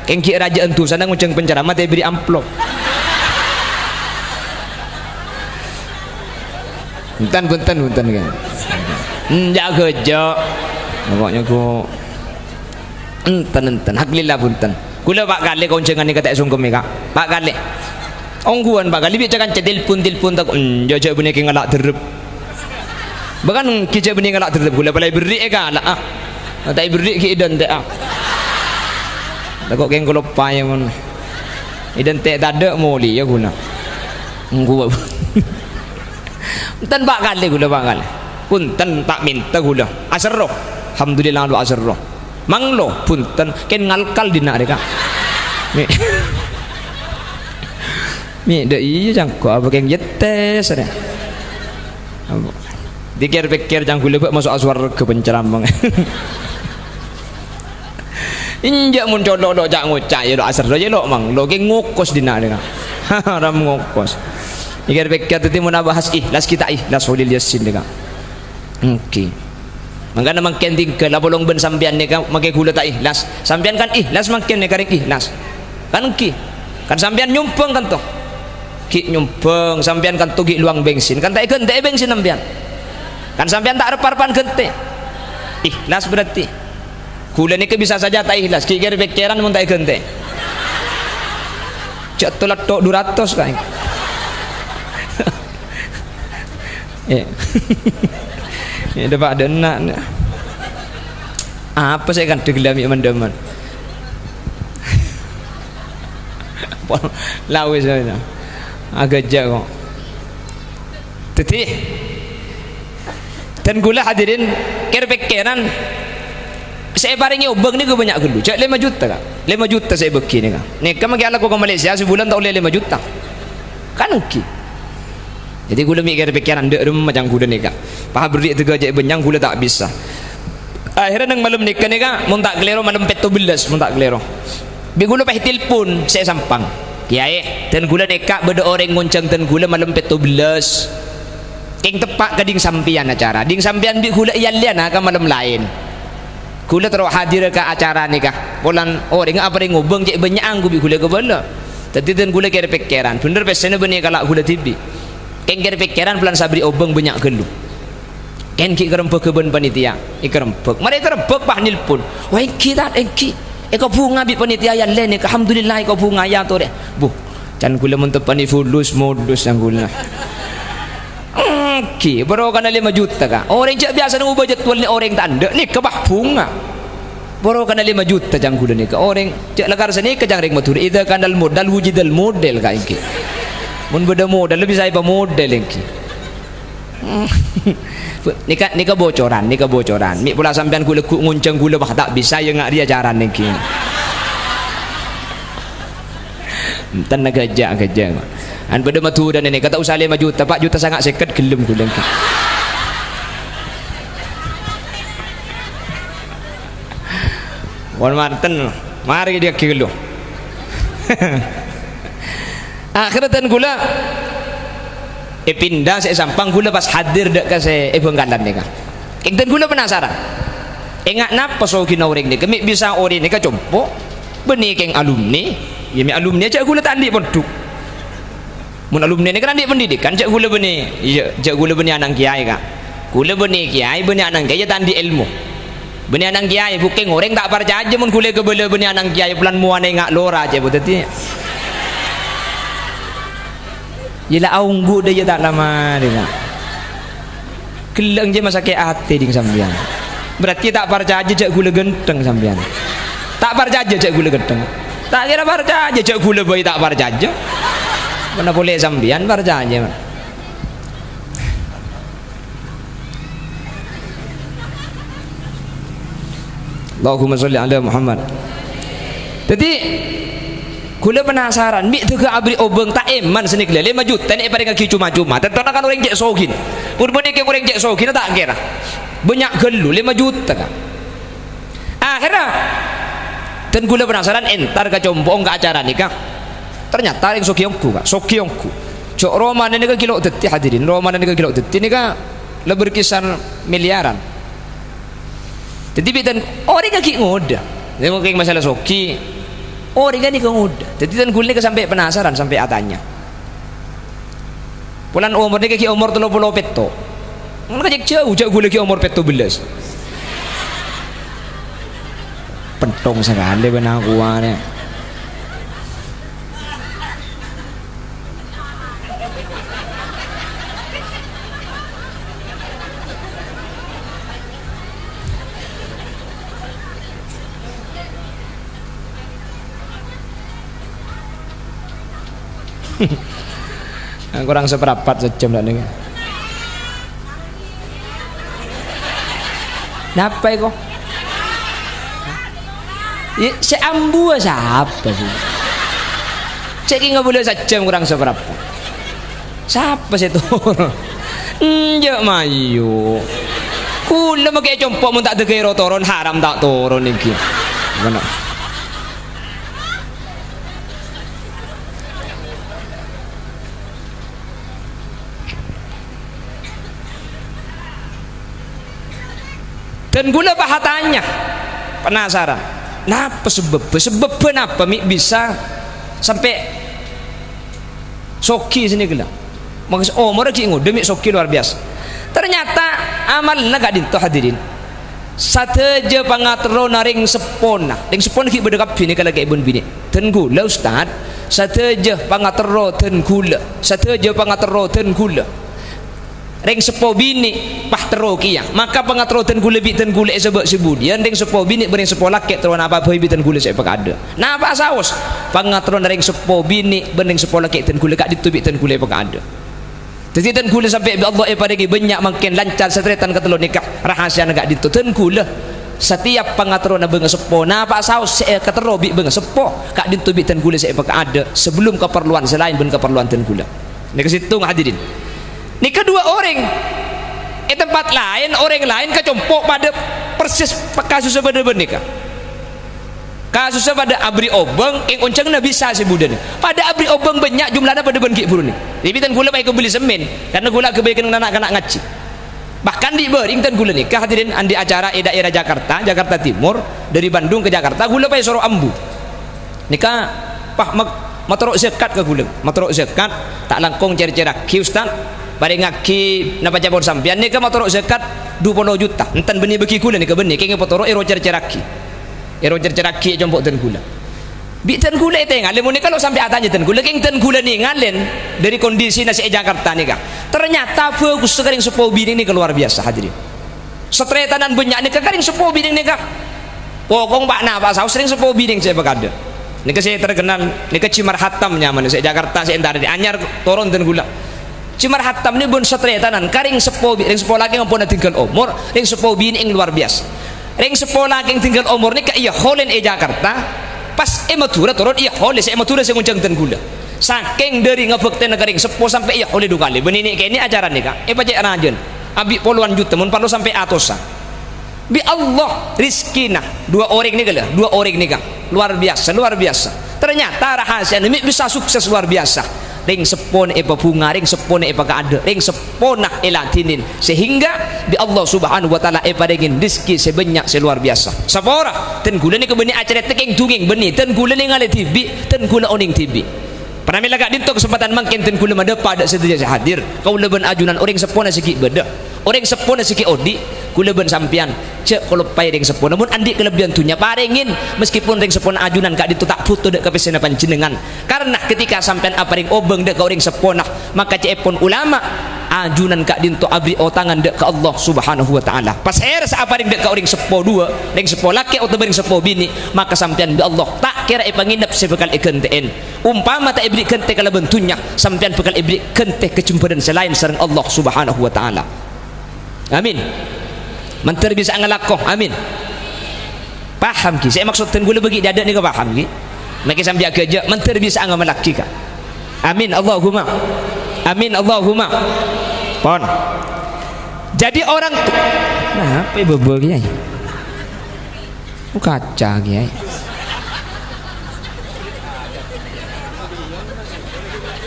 kengki raja entu sana nguceng penceramah dia beri amplop punten kan jaga jo pokoknya ku enten hak lillah punten gula pak kali koncengan ni kata sungkem ni kak pak kali ongguan pak kali biar jangan telepon tak jajak benih ke ngalak terep bahkan kijak benih ngalak terep gula balai beri galak tak beri ke idan tak tak kok keng kelopai mon idan tak ada moli ya guna ongguan tan pak kali gula pak kali punten tak minta gula asroh alhamdulillah lu asroh manglo punten ken ngalkal dina deka mi de iya jangko apa keng yetes ada pikir jangko lebak masuk aswar ke penceramah injak mun colok jak ngocak ya lo asar aja lo mang lo ke ngokos dina dia ram ngokos ikir bekat tadi mun bahas ikhlas kita ikhlas holil yasin dia okey mangga makin tinggal bolong ben sampean ni kan make gula tak ikhlas sampean kan ikhlas makin ni karek ikhlas kan ki kan sampean nyumpeng kan toh ki nyumpeng sampean kan tugi luang bensin kan tak gente bensin sampean kan sampean tak repar-repan gente ikhlas berarti gula ni ke bisa saja tak ikhlas ki kira pikiran mun tak gente cak tolak tok 200 kan ya dapat ada nak apa saya kan degelami mendeman lawe saya agak jauh tetih dan gula hadirin kira pikiran saya baringi ubang ni ke banyak gulu cak 5 juta kan 5 juta saya beki ni kan ni kan magi aku ke Malaysia sebulan tak boleh 5 juta kan okey jadi gula mikir pikiran dek rumah macam gula ni kan paham beri tiga je benyang gula tak bisa akhirnya nang malam nikah ni kan mun tak kelero malam 17 mun tak kelero bi gula pah telefon saya sampang kiai dan gula nikah beda orang ngoncang dan gula malam 17 keng tepak ke ding sampian acara ding sampian bi gula iyan kan malam lain gula terus hadir ke acara nikah bulan orang apa yang ngubeng cek banyak anggu bi gula ke bala tadi dan gula kira pikiran bener pesene benih kalau gula tibi keng kira pikiran pelan sabri obeng banyak gelu ken ki kerempek ke ben panitia ikerempek mari kerempek pah nilpun wah kita engki eko bunga bi panitia yang lain alhamdulillah eko bunga ya to deh bu can gula mun tepani fulus modus yang gula ki baru kana 5 juta ka orang cak biasa nang ubah jadwal ni orang tanda ni kebah bunga baru kana 5 juta jang gula ni ka orang cak lagar sini ke jang reng matur ida kanal modal wujidal model ka engki mun beda modal lebih saya model engki nika bocoran mi pula sampean gula nguncang gula bah tak bisa ya ngak dia ajaran engki entan gajak an beda matu dan ini kata usah 5 juta 4 juta sangat seket gelem gula engki wan marten mari dia kilo akhirnya gula pindah saya sampang gula pas hadir dek ke saya bengkalan ni kan dan gula penasaran ingat napa so kina orang ni kami bisa orang ni ka compo benih keng alumni ya mi alumni cak gula tak andik penduk mun alumni ni kan andik pendidikan cak gula benih iya cak gula benih anang kiai kan gula benih kiai benih anang kiai tak andik ilmu benih anang kiai bukan orang tak percaya aja mun gula ke bela benih anang kiai pelan muane ngak lora aja berarti yelah aunggu dia tak lama dia keleng je masa ke ate ding sambian berarti tak percaya aja cak gula genteng sambian tak percaya aja cak gula genteng tak kira percaya aja cak gula bayi tak percaya aja mana boleh sambian percaya aja Allahumma sholli ala Muhammad jadi gula penasaran mi tu ke abri obeng tak eman seni kele 5 juta ni pada kaki cuma-cuma tentu kan orang cek sogin pun benih ke orang cek sogin tak kira banyak gelu 5 juta kan akhirnya dan gula penasaran entar ke compong ke acara nikah ternyata yang sokiongku cok roman ini ke kilo detik hadirin roman ini ke kilo detik ini kan lebih berkisar miliaran jadi dan orang kaki ngoda dia mungkin masalah soki orang kan ikut muda jadi dan gulnya sampai penasaran sampai atanya pulan umur ni kaki umur 30 peto mereka jauh gulnya kaki umur peto belas pentong sekali benar kuahnya kurang seperempat sejam tak dengar napa kok ya seambu siapa sih cek nggak boleh sejam kurang seperempat siapa sih tuh njak mayu kula makai compok mun tak degero toron haram tak turun iki mana Dan gula bahatanya penasaran. Napa sebab kenapa mi bisa sampai soki sini gula. Maksud mereka ingat demi soki luar biasa. Ternyata amal naga dinto hadirin. Sateja pangatro naring sepona. Ring sepona ki berdekap bini kalau kayak ibun bini. Dan gula ustad. Sateja pangatro dan gula. Sateja pangatro dan gula. Ring sepo bini pahtero kia maka pangatro ten gule bi ten gule sebab sebudian ring sepo bini bering sepo laki teron apa boy bi ten gule sepak ada napa saus pangatro ring sepo bini bering sepo laki ten gule kak ditubi ten gule pak ada jadi ten gule sampai Allah parigi banyak makin lancar setretan ketelu nikah rahasia negak ditu ten gule setiap pangatro na benga sepo napa saus ketero bi benga sepo kak ditubi ten gule sepak ada sebelum keperluan selain ben keperluan ten gule ni kesitung hadirin. Ini kedua orang tempat lain orang lain kecompok pada persis kasus pada benika kasus pada abri obeng yang uncang na bisa si budan pada abri obeng banyak jumlahnya pada benki burun ni tapi tan gula baik beli semen karena gula kebaikan anak-anak ngaci bahkan di bering tan gula nikah hadirin andi acara daerah Jakarta Timur dari Bandung ke Jakarta gula baik soro ambu nikah pah matorok zakat ke gula matorok zakat tak langkong ceri-ceri ustaz pada ngaki napa cabur sampian ni ka matorok zakat 20 juta entan benih bagi gula ni ka benih kenging potoro ero cerceraki jompok ten gula bi ten gula ite ngalen mun kalau sampai atanya ten gula keng ten gula ni ngalen dari kondisi nasi Jakarta ni ka ternyata bagus sekering sepo bini ni luar biasa hadirin setretanan banyak ni ka karing sepo bini ni ka pokong pak na pak saus sering sepo bini saya bakada ni ka saya terkenal ni ka Cimar Hatam nyaman saya Jakarta saya entar di anyar turun ten gula Cimar Hatam ni bun setretanan karing sepo ring sepo lagi ngampun tinggal umur ring sepo bini yang luar biasa ring sepo lagi tinggal umur ni ka iya holen Jakarta pas Madura turun iya hole saya Madura saya nguncang ten gula saking dari ngebekte negara sepo sampai iya hole 2 kali benini kayak ini acara ni ka pajak rajen abi puluhan juta mun perlu sampai atosa bi Allah rizkina 2 orang ni kala 2 orang ni ka luar biasa ternyata rahasia ni bisa sukses luar biasa ring sepon bunga ring sepon kaada ring sepona elatinin sehingga di Allah subhanahu wa ta'ala dengin rizki sebanyak seluar biasa sapora ten gula ni kebeni acara tekeng tunging beni ten gula ni ngale tibi ten gula oning tibi pernah milagak dinto kesempatan mangkin ten gula mada pada sedia hadir kau leben ajunan orang sepona sikit beda orang sepona sikit odi gula ben sampian cek kalau pai ring sepona namun andi kelebihan tunya paringin meskipun ring sepona ajunan kak ditu tak putu dek kapesena panjenengan karena ketika sampean apa ring obeng dek ka ring sepona maka cepon ulama ajunan kak dinto abri otangan dek ke Allah subhanahu wa ta'ala pas era sa apa ring dek ka ring sepo 2 ring sepo laki atau ring sepo bini maka sampean bi Allah tak kira panginap sebekal ikenteen umpama tak ibri kente kala bentunya sampean bekal ibri kente kecemburan selain sareng Allah subhanahu wa ta'ala amin menteri bisa ngelakoh amin paham ki saya maksud ten gula bagi dadak ni ke paham ki maki sambil kerja menteri bisa ngamalaki ka amin Allahumma pon jadi orang tu nah apa bebel kiai kaca kiai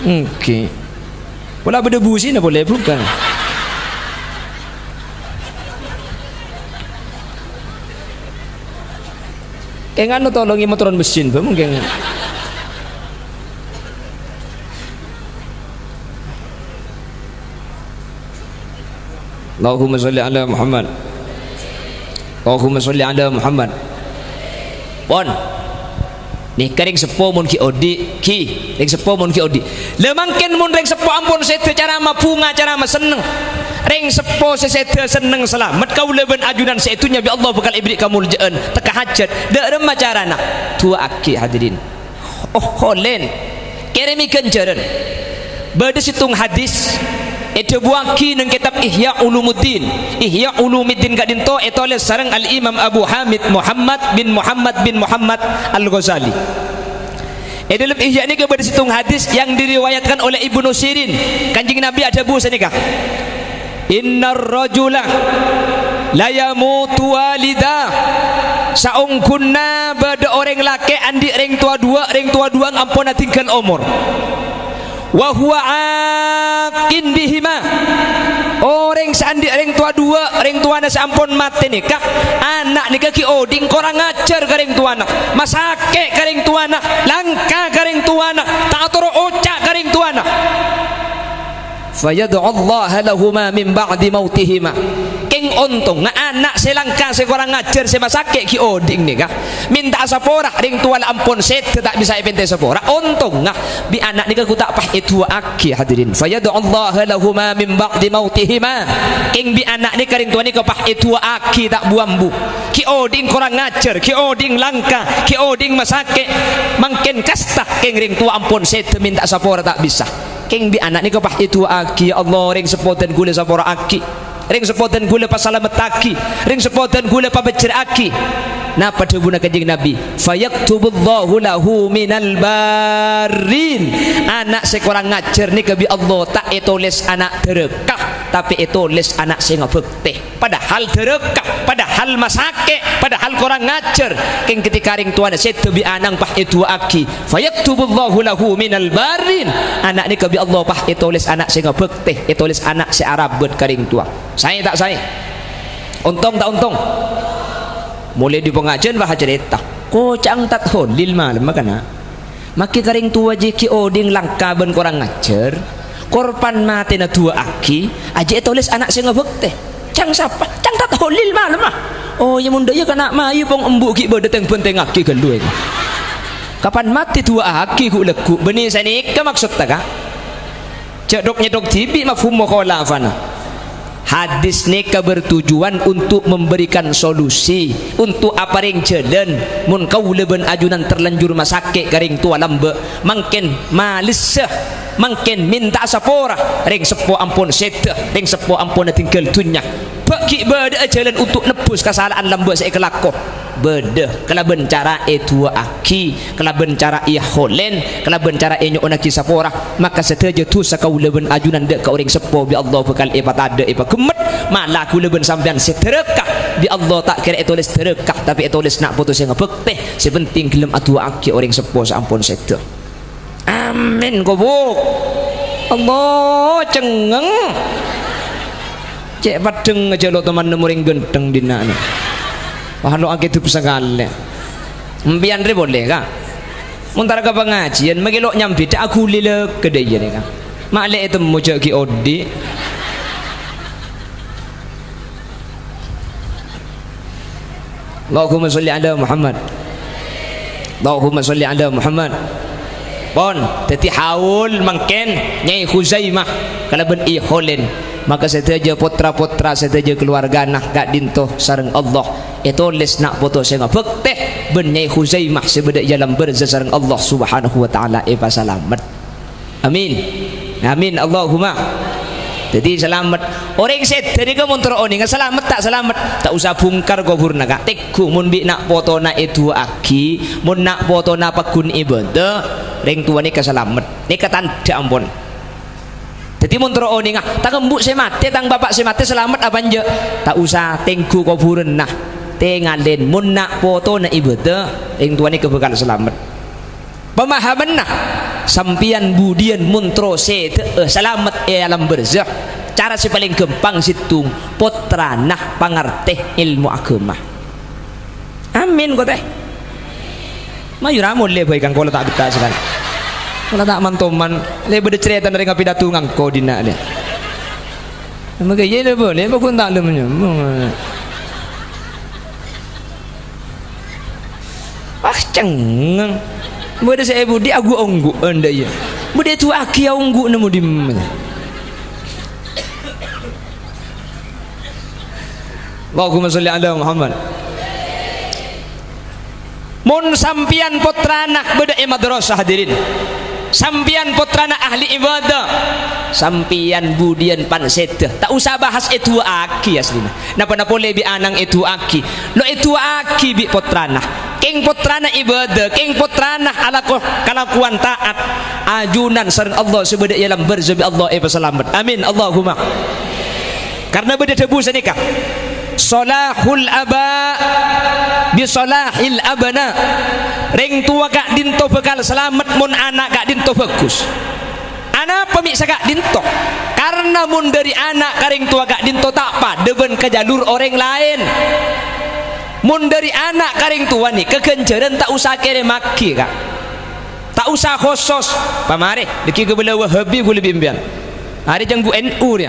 oke bola berdebu sini boleh bukan nganu tolongi motoran mesin ba mungkin Allahumma sholli ala Muhammad pon ni karing sepo mun ki odi ring sepo mun ki odi lemangken mun ring sepo ampun sete cara mapunga cara seneng ring sepo sesete seneng selamat kau leben ajunan seitunya bi Allah bakal ibri kamu jaan teka hajat dak rema carana tua aki hadirin holen keremi kenjaran bade situng hadis itu buaki nang kitab Ihya Ulumuddin gak dinto etole sareng al Imam Abu Hamid Muhammad bin Muhammad Al-Ghazali dalam Ihya ni kepada situng hadis yang diriwayatkan oleh Ibnu Sirin kanjing Nabi ada busa nikah innar rajula la yamutu walida saungkunna bada orang laki andi ring tua dua ampun tinggal umur wa huwa aqin bihima orang seandi orang tua dua orang tua na sampun mati nikah anak nikah ki oding korang ngajar ka orang tua na masake ka orang tua na langka ka orang tua na tak toro ocak ka orang tua na fayad'u Allah lahuma min ba'di mautihima keng ontong nga anak selangka sekorang ngajar semasake ki oding nikah minta sapora ring tua la ampun set tak bisa ipente sapora ontong nga bi anak nikah ku tak pah itu aki hadirin fayad'u Allah lahuma min ba'di mautihima keng bi anak nikah ring tua nikah pah itu aki tak buambu ki oding korang ngajar ki oding langka ki oding masake mangken kasta keng ring tua ampun set minta sapora tak bisa keng bi anak nikah pah itu aki ya Allah ring sepoten gule sapora aki ring sepoten gule pasalamet aki ring sepoten gule pabecer aki nah pada guna kanjeng Nabi fayaktubullahu lahu minal barin anak sekorang ngajar ni kebi Allah tak itulis anak derekah tapi itulis anak sing bekti padahal derekah padahal masake padahal korang ngajar keng ketika ring tuana setu bi anang pah itu aki fayaktubullahu lahu minal barin anak ni kebi Allah pah itulis anak sing bekti itulis anak si Arab bet karing tua saya tak saya untung tak untung mulai di pengajian bah cerita kocang tak hon lil malam makana maki karing tua jeki oding langka ben korang ngajar korban mati na tua aki aja tulis anak sing bekte cang sapa cang tak hon lil malam ah oh ya munda ya kana mayu pong embuk ki bedeteng penting aki kendue kapan mati tua aki ku leku beni sani ka maksud ta ka cedok nyedok tibi mafhum qala fana hadis nikah bertujuan untuk memberikan solusi untuk apa ring jalan mun kau leben ajunan terlanjur masake karing tua lambe mangken malisah mangken minta sapora ring sepo ampun seta ring sepo ampun tinggal dunya bagi beda jalan untuk nebus kesalahan lambe saya kelako beda kelaben cara itu aki kelaben cara holen kelaben cara enyo onaki sapora maka seteja tu sakau leben ajunan dek ka orang sepo bi Allah bekal ipat ada ipat kemet malah ku leben sampean seterekah bi Allah tak kira tulis terekah tapi tulis nak putus yang bekte sepenting gelem atu aki orang sepo sampun seta amin gobok Allah cengeng cek padeng aja lo teman nemuring genteng dina ni wahano ake tu pesagale mbian re boleh ka muntara ka pengajian magilok nyambi tak aku lile kedai ni ka maklek itu mojo ki odi Allahumma sholli ala Muhammad Allahumma sholli ala Muhammad pon teti haul mangken nyai Khuzaimah kalaben i holen maka seteja putra-putra seteja keluarga nak gak dintoh sareng Allah itu les nak foto saya bekte ben nyai Khuzaimah sebeda jalan berzah sareng Allah subhanahu wa ta'ala eva selamat amin amin Allahumma jadi selamat orang set dari kamu teroni nggak selamat tak usah bungkar gobur naga teku mun bi nak foto na itu aki mun nak foto na pakun ibadah ring tua ni keselamat ni ketanda ampun jadi mun teroni nggak tak kembuk saya mati tang bapak saya mati selamat apa anje tak usah tengku goburen nah tengalen mun nak foto na ibadah ring tua ni kebekal selamat pemahaman nah sampian budian muntro selamat alam berzah cara si paling gampang situng putra nah pangerteh ilmu agama amin kok teh mayu ramun le baik kan kalau tak betah sekali kalau tak mantoman le beda cerita dari ngapidato ngangko dina dia maka ye le boleh bakun tak lemnya cengeng beda saya budi aku onggu anda ya beda tu aki onggu nemu di mana Allahumma sholli ala Muhammad mun sampian putrana beda madrasah hadirin sampian putrana ahli ibadah sampian budian pansedah tak usah bahas itu aki aslina napa-napa lebih anang itu aki lo itu aki bi putrana king putrana ibadah king putrana ala kalakuan taat ajunan sareng Allah sebeda dalam berzabi Allah selamat amin Allahumma karena beda tebusan nikah solahul aba bi solahil abana ring tua kak dinto bekal selamat mun anak kak dinto bagus Kenapa mi sagak dinto? Karena mun dari anak karing tua gak dinto tak apa deben ke jalur orang lain. Mun dari anak karing tua nih kekenceran tak usah kere maki kak, tak usah khusus pamare deki ke bela Wahabi ku lebih impian hari janggu NU dia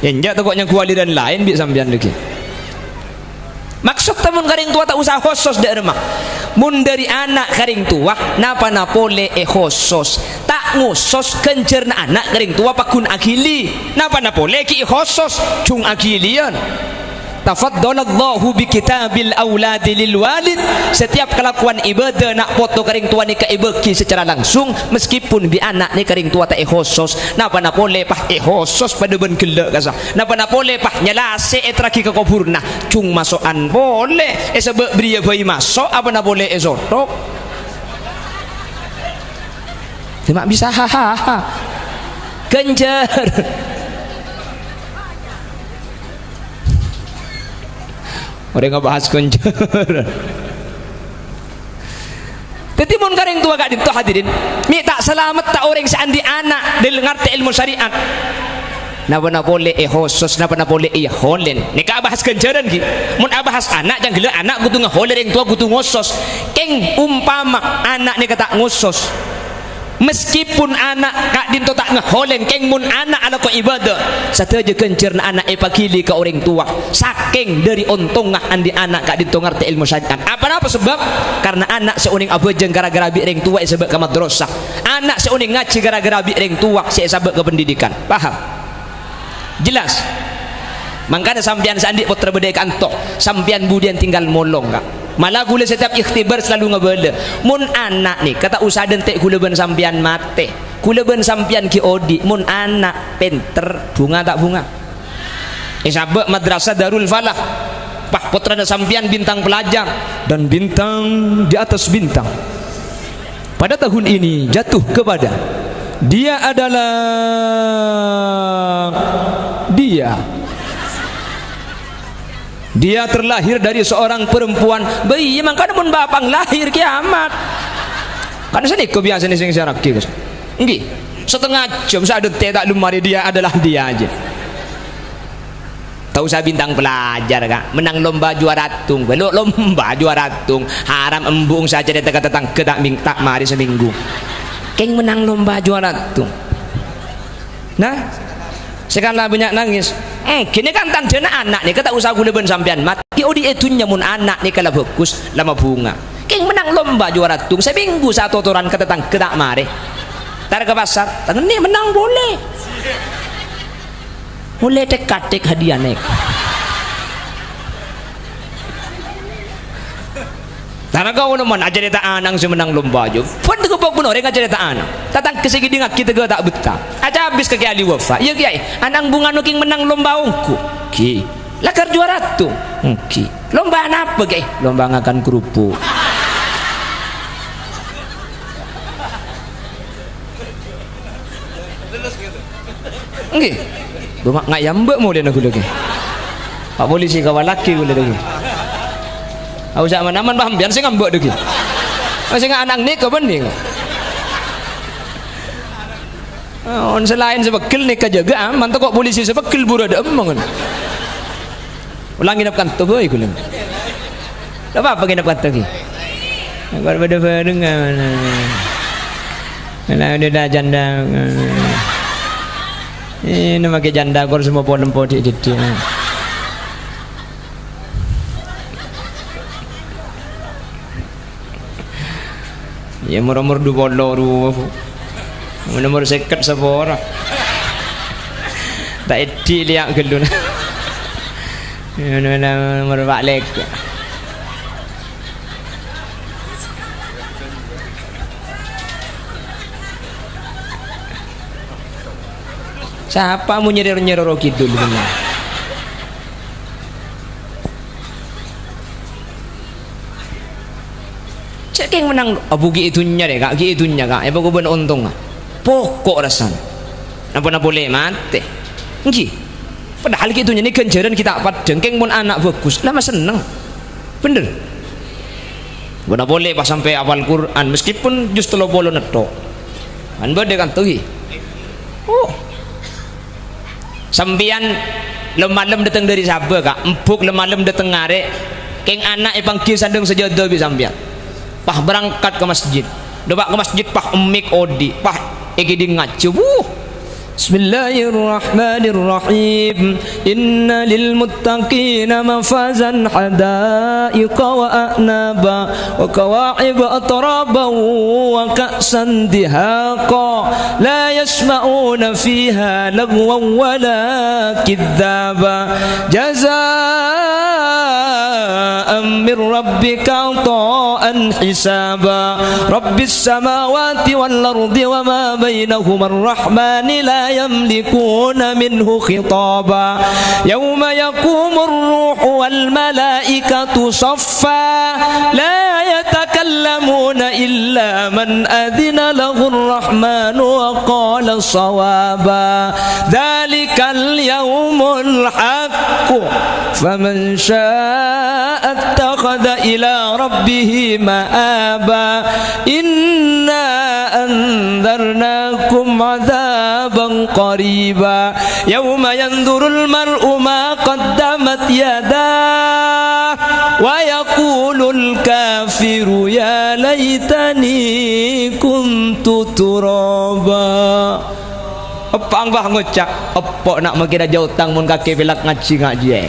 enjak takutnya ku aliran lain bi sampean deki. Maksud temun karing tua tak usah khusus dak remah. Mun dari anak karing tua napa napole khusus tak ngusus kencerna anak karing tua pakun akili napa napole ki khusus cung akilian. Tafaddalallahu bi kitabil auladi lil walid. Setiap kelakuan ibadah nak foto karing tua ni ka ibeki secara langsung meskipun bi anak ni karing tua tak khusus napa napole pah khusus pada ben gelak kasah napa napole pah nyalase traki ke kuburna cung masukan boleh sebab beri bayi masuk apa napole sotok cuma bisa hahaha kencer. Orang nggak bahas kencer. Tetapi mun karing tua gak dinto hadirin, mi tak selamat tak orang seandi anak del ngerti ilmu syariat. Napa boleh khusus napa boleh holen. Ni ka bahas kenceran ki. Mun bahas anak jang gila anak kudu ngaholen yang tua kudu ngusus. Keng umpama anak ni kata ngusus. Meskipun anak kak dinto tak ngeholen keng mun anak ala ko ibadah sateja kencerna anak pakili ke orang tua saking dari untungah andi anak kak dinto ngerti ilmu syariat apa sebab karena anak seuning abejeng gara-gara bi orang tua sebab ke madrasah anak seuning ngaji gara-gara bi orang tua sebab ke pendidikan paham jelas makanya sampian sandi putra bedai kantor sampian budian tinggal molong kak malah gula setiap ikhtibar selalu ngebela mun anak nih kata usah dentek gula ben sampian mate gula ben sampian ki odi mun anak pinter bunga tak bunga sabak madrasah Darul Falah pah putra sampian bintang pelajar dan bintang di atas bintang pada tahun ini jatuh kepada dia adalah dia terlahir dari seorang perempuan bayi makanya mun bapang lahir kiamat kan sini kebiasaan sing saraki guys nggih setengah jam sadut tak lumari dia adalah dia aja tahu saya bintang pelajar kak menang lomba juara tung belok lomba juara tung haram embung saja dia tetang ke tak minta mari seminggu keng menang lomba juara tung nah sekarang banyak nangis kini kan tandana anak nih kata usaha gula ben sampean mati odi etunya mun anak nih kalau bagus lama bunga keng menang lomba juara tung seminggu satu toran ketetang kedak mare tar ke pasar tangan nih menang boleh tek hadiah nek karena kau naman aja dia tak anang semenang lomba jo pun tu kau pun orang aja dia tak anang tatang kesegi dengan kita gak tak betah aja habis ke kiai wafa iya kiai anang bunga nuking menang lomba ongku ki lakar juara tu ki lomba apa kiai lomba ngakan kerupuk nggih bunga ngayambek mau dia nak lagi pak polisi kawan laki gula lagi aku zaman aman paham biar saya ngambek deki masih nggak anak nih kau bening on selain sebekil nih kejaga mantap kok polisi sebekil burada emang ulangi dapat kantor boy kulim apa kita dapat lagi kalau pada dengan kalau udah janda ini pakai janda kor semua polem di ya murah-murah dua dollar nomor seket sepora tak edi liak gelun nomor balik siapa mau nyeror kidul benar cek yang menang abu itunya deh kak itunya kak apa gue bener untung pokok rasan apa boleh mati nggih padahal itunya ini kenjaran kita apa jengkeng pun anak bagus lama seneng bener bener boleh pas sampai awal Quran meskipun justru lo bolo netok kan bade kan tuh Sambian lemalam datang dari Sabah kak, empuk lemalam datang ngare, keng anak ipangkil sandung sejodoh bi sambian. Pah berangkat ke masjid, dobak ke masjid pah emik odi, pah egiding ngacu. Bismillahirrahmanirrahim. Inna lil muttaqina mafazan hadaiqa wa a'naba wa kawa'iba atraba wa ka'san dihaqa la yasma'una fiha lagwan wa la kidhaba jazaa'an min rabbika ata'an hisaba rabbis samawati wal ardi wa ma bainahuma ar-rahmani la يملكون منه خطابا يوم يقوم الروح والملائكة صفا لا يتكلمون إلا من أذن له الرحمن وقال صوابا ذلك اليوم الحق فمن شاء اتخذ إلى ربه مآبا إنا أنذرناكم عذابا قريبا يوم ينظر المرء ما قدمت يداه ويقول الكافر يا ليتني كنت ترابا. Apa angkah ngocak apa nak makira jauh tang mun kaki pelak ngaji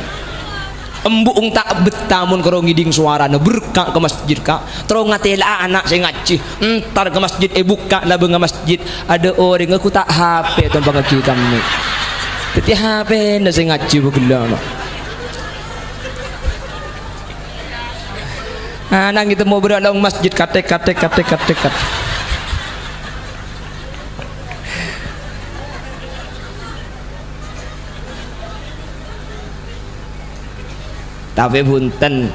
embuk tak betah mun karo ngiding suarana berkak ke masjid kak terus ngatela anak saya ngaji entar ke masjid buka lah benga masjid ada orang aku tak HP tumpang ngaji kami tapi HP ndak saya ngaji begala anak kita mau beralong masjid katek tapi punten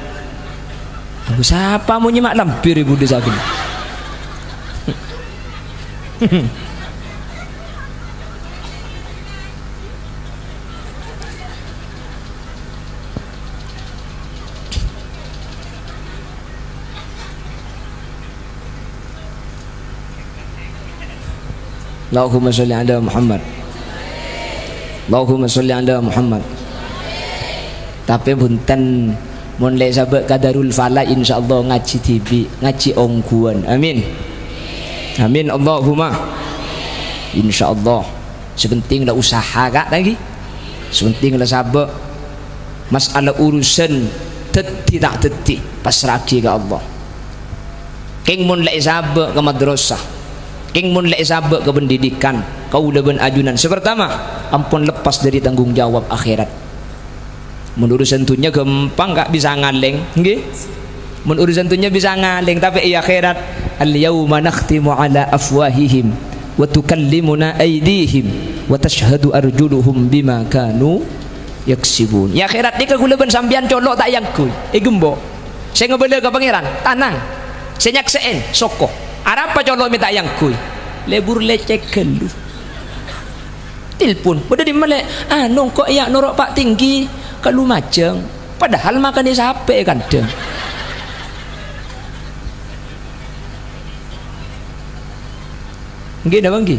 aku siapa mau nyimak lampir ibu desa gini Allahumma sholli ala Muhammad Allahumma sholli ala Muhammad. Tapi punten mun le sabak kadarul fala insyaallah ngaji TV ngaji ongkuan amin amin Allahumma insyaallah sepenting lah usaha kak lagi sepenting lah sabak masalah urusan teti tak teti pasraki ke Allah keng mun le sabak ke madrasah keng mun le sabak ke pendidikan kau leben ajunan sepertama ampun lepas dari tanggung jawab akhirat. Mun urusan dunia gampang gak bisa ngaleng nggih mun urusan dunia bisa ngaleng tapi iya akhirat al yauma nakhtimu ala afwahihim wa tukallimuna aydihim wa tashhadu arjuluhum bima kanu yaksibun ya akhirat ni kagulaban sambian colok tak yang kuy gembo saya ngebela ke pangeran tanang saya nyakseen soko arapa colok minta yang kuy lebur lecek kelu telepon pada di mana anu kok ya norok pak tinggi kalau macam padahal makan dia sampai kadang nggih dah bangki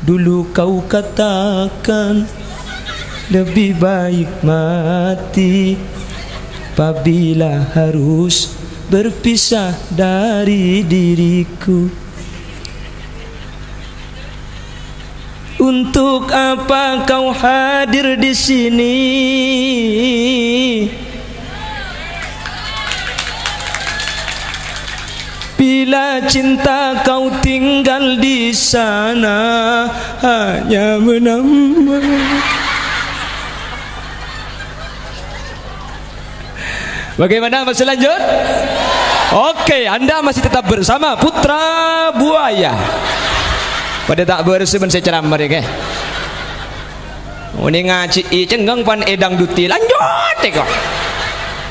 dulu kau katakan lebih baik mati apabila harus berpisah dari diriku. Untuk apa kau hadir di sini? Bila cinta kau tinggal di sana hanya menambah. Bagaimana mas lanjut? Oke, Anda masih tetap bersama Putra Buaya. Pada tak bersemen secara mereka. Ini ngaji cenggeng pan edang duti lanjut teko.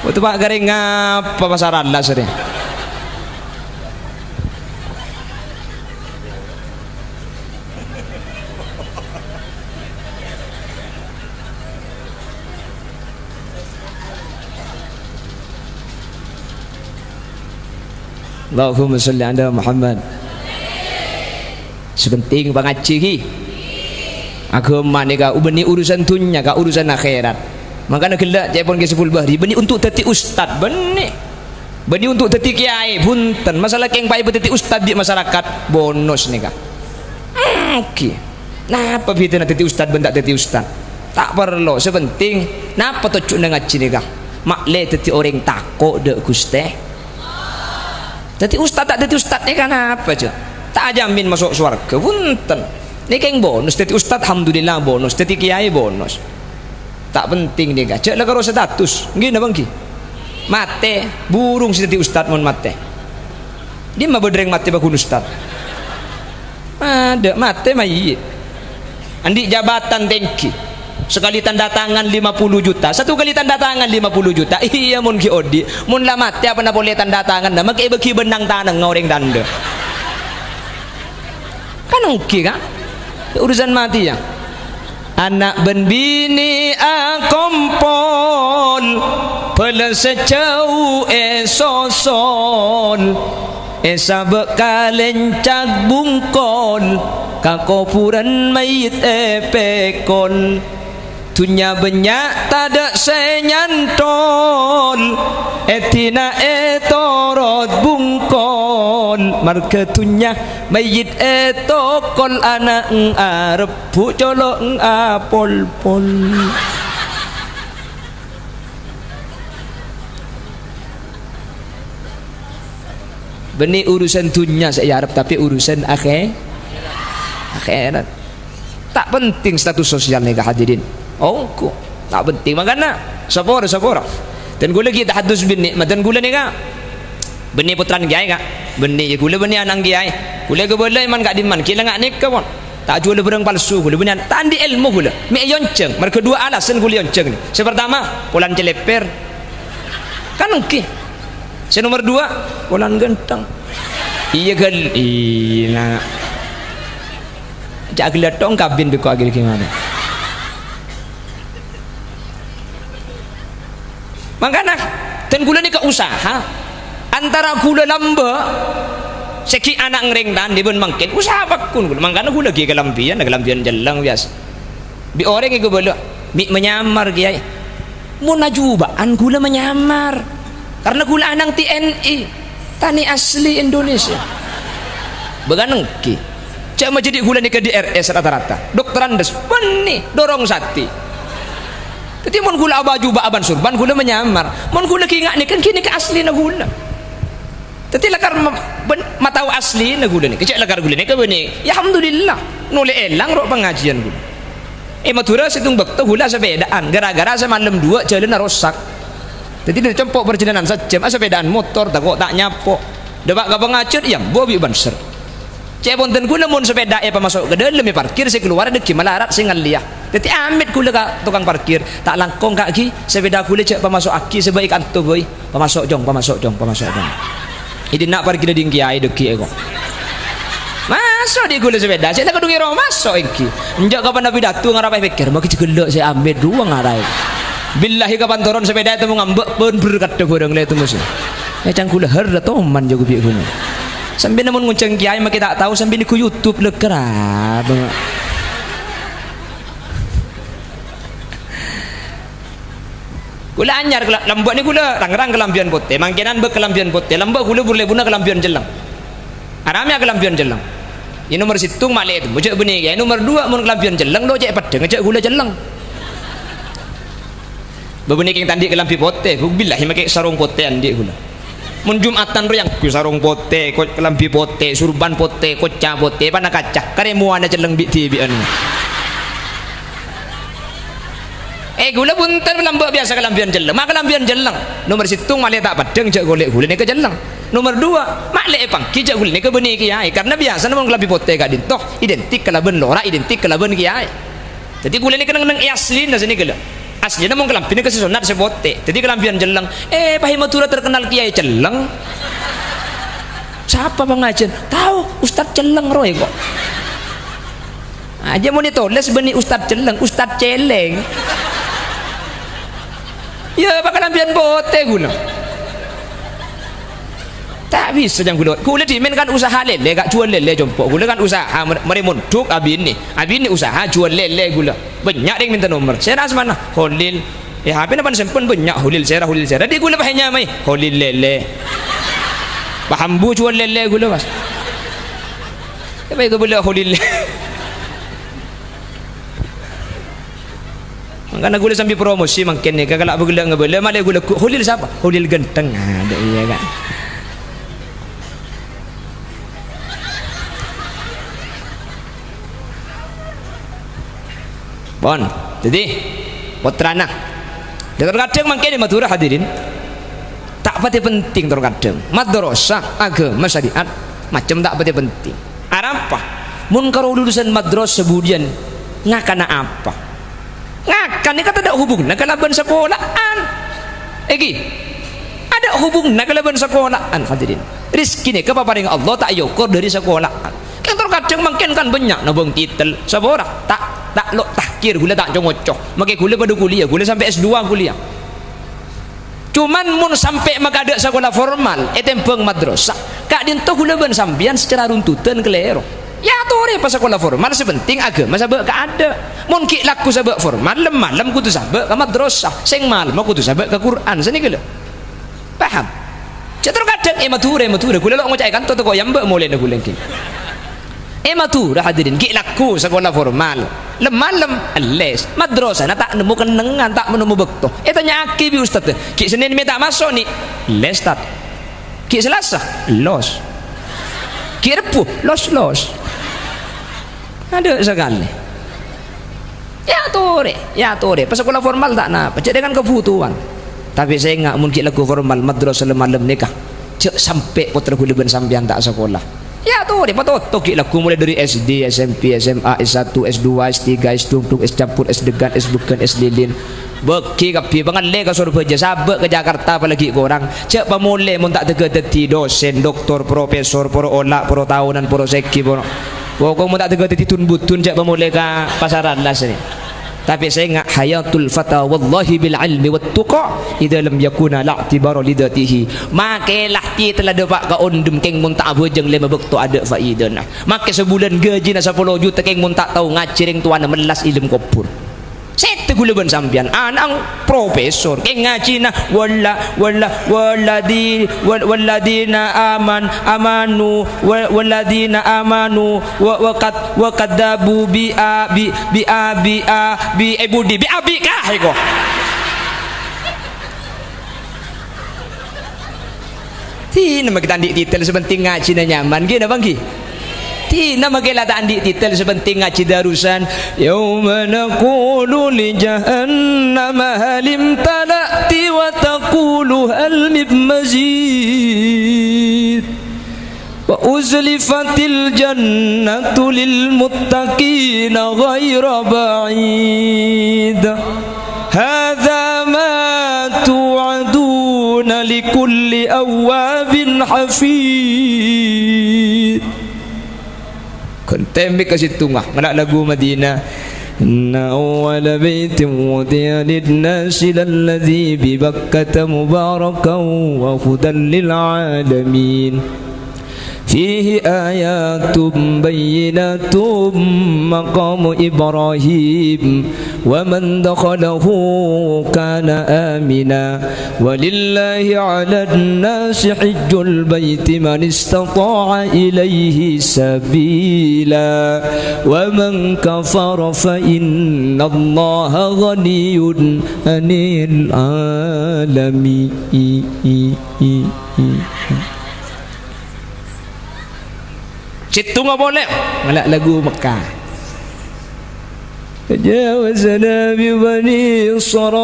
Waktu pak garing apa pasaran lah sering. Allahumma sholli ala Muhammad. sepenting pangaji ki agama ni ka ubeni urusan dunia ka urusan akhirat makanya gelak cek pun ke Siful Bahri beni untuk teti ustad beni untuk teti kiai punten masalah keng pai teti ustad di masyarakat bonus ni ka oke napa bita teti ustad bentak teti ustad tak perlu sepenting napa tujuan ngaji ni ka makle teti orang takut dek Gusti teti ustad tak teti ustad ni kan apa aja tak jamin masuk surga punten ini keng bonus teti ustad alhamdulillah bonus teti kiai bonus tak penting nih gak cek lah karo status gini bang ki mate burung si teti ustad mon mate dia mah bedreng mate bakun ustad ada mate mah iya andi jabatan tengki sekali tanda tangan 50 juta satu kali tanda tangan 50 juta iya mon ki odi mon lah mate apa na boleh tanda tangan nama kayak beki benang tanang ngoreng tanda kan oke kan urusan mati ya anak ben bini akompol pela sejauh esosol esa bekalencak bungkol kakopuran mayit epekol dunya banyak tada senyantol etina etorot bungkol marga dunya mayit etokol anak arep bu colok apol pol benih urusan dunia saya harap tapi urusan akhirat tak penting status sosial nih hadirin oh ku tak penting makanya sapora dan gula kita hadus bini dan gula nih kak bini putran kiai kak bini gula bini anang kiai gula gula iman kak diman kila ngak nikah pun tak jual berang palsu gula bini tandi ilmu gula mi yonceng mereka dua alasan gula yonceng nih pertama pulan celeper kan oke nomor dua pulan genteng iya gal ina jak gelatong kabin beko agil gimana makanya dan gula ni ke usaha antara gula lamba seki anak ngereng dan dibun mangkin usaha bakun gula makanya gula lagi kelampian jelang biasa bi orang yang gula mi menyamar kiai mau najubaan gula menyamar karena gula anang TNI tani asli Indonesia beganeng ki cak mau jadi gula ni ke DRS rata-rata dokteran des benih dorong sati jadi mon gula baju aban surban gula menyamar mon gula kingak ni kan kini ke asli na gula tapi lakar matau asli na gula ni kecek lakar gula ni ke benih ya alhamdulillah nole elang ro pengajian gula matura situng bekto gula sepedaan gara-gara semalam 2 jalan rosak jadi dia cempok perjalanan sejam sepedaan motor tak nyapo debak ke pengajian ya bobi banser cek ponten gula mon sepeda masuk ke dalam parkir saya keluar deki malarat saya ngaliah jadi amit gula ka tukang parkir tak langkong kaki sepeda gula cek pemasok aki sebaik antu boy pemasok jong ini nak parkir di kiai deki ego masuk di gula sepeda saya tak kedungi roh masuk iki enjak kapan nabi datu ngarapai pikir mau kita gelak saya ambil dua ngarai billahi kapan turun sepeda itu mau ngambek pun berkat barang le itu musuh ya cangkula harda toman jago biak guna sambil namun nguncang kiai maki tak tahu sambil ku YouTube lekerab gula anyar lambak ni gula rang-rang kelampian putih mangkinan kelampian putih lambak gula boleh guna kelampian jelang aramnya kelampian jelang ini nomor situng malek itu bocok benih ya nomor 2 mun kelampian jelang lo cek padang ngecek gula jelang bebenih yang tadi kelampi putih billahi make sarung putih andi gula mun jumatan ro yang ku sarung putih kelampi putih surban putih kocah putih pana kaca kare muana jelang bi tibian gula punten lambak biasa kelampian jelang mak kelampian jelang nomor situng malek tak padang cek golek gula ni ke jelang nomor 2 malek pang ki cek gula ni ke benih kiai karena biasa namun kelampi putih gak dintoh identik kelaben lora identik kelaben kiai jadi gula ni kena nang asli na sini gula asli namun kelampi ni kasih sunat sebote jadi kelampian jelang pahimatura terkenal kiai jelang siapa pengajian tahu Ustadz jelang roy kok aja mau ditulis benih Ustadz jelang Ustadz celeng ya bakal kelampian bote guna Tak bisa jangan gula dimainkan usaha lele gak jual lele jompo gula kan usaha meremunduk abin ni usaha jual lele gula banyak yang minta nomor saya rasa mana Holil ya apa namanya sempun banyak Holil saya dia gula bahanya mai Holil lele bahambu jual lele gula mas apa itu boleh Holil karena gula sambil promosi makin ni kalau gula ngabela malah gula Holil siapa Holil genteng ada iya kan. Bon, jadi putrana. Terkadang mungkin di Madura hadirin tak pati penting terkadang. Madrasah agama syariat macam tak pati penting. Apa? Mun karo lulusan madrasah kemudian ngakana apa? Ngakan ni kata ada hubungan kalaban sekolahan. Egi ada hubungan kalaban sekolahan hadirin. Rizki ni kepaparing Allah tak yukur dari sekolahan. Kan terkadang mungkin kan banyak nabung titel sabora tak lo tahkir gula tak congocoh makai gula pada kuliah gula sampai S2 kuliah cuman mun sampai makada sekolah formal tempeng madrasah kak dinto gula ban sambian secara runtutan kelero ya tore pas sekolah formal sepenting agama sabak ka ada mun ki laku sabak formal malam kudu sabak ka madrasah sing malam kudu sabak ka Quran sini gula paham cetur kadang mature gula lo ngocai kan to koyam mbak mulai na gula matur hadirin ki laku sekolah formal malam les madrasah na tak nemu kenengan tak menemu bekto tanya aki bi ustaz ki Senin mi tak masuk ni les tak ki Selasa los ki Repu los ada sekali ya tore pas sekolah formal tak napa cek dengan kebutuhan tapi saya enggak mungkin laku formal madrasah malam nikah cek sampai putra gula ben sampean tak sekolah ya tuh dia patut laku mulai dari SD, SMP, SMA, S1, S2, S3, S2, S campur, S degan, S bukan, S lilin beki kapi bangan le ka suruh kerja sabak ke Jakarta apalagi korang cek pamule mun tak tega dadi dosen, doktor, profesor, pro olak, pro tahunan, pro seki, pro pokok mun tak tega dadi tun-butun cek pamule ka pasaran las ni tapi saya ingat hayatul fata wallahi bil ilmi wat tuqa idza lam yakuna la'tibara lidatihi makelah ti telah dapat ka ondem keng mun tak bejeng le mabek tu ada faidana make sebulan gaji na 10 juta keng mun tak tahu ngajiring tuan melas ilmu kubur set gula ban sampean anang profesor keng ngaji na waladina amanu wa kadabu bi ebudi bi abi kah iko ti nama kita andi titel sepenting ngaji na nyaman gina bang ki ti nama kita andi titel sepenting ngaji darusan yauma naqulu li jahannam halim talati wa taqulu hal min mazid wa uzlifatil jannatu lil muttaqina ghayra ba'id hadza ma tu'aduna likulli awabin hafid kontembe kasih tungah mana lagu Madinah inna awwala baitin wudi'a lin-nasi lalladzi bi Bakkah mubarakan wa hudan lil alamin فيه آيات بينات مقام إبراهيم ومن دخله كان آمنا ولله على الناس حج البيت من استطاع إليه سبيلا ومن كفر فإن الله غني عن العالمين Situ nggak boleh malah lagu Mekah جاوزنا ببني إسرائيل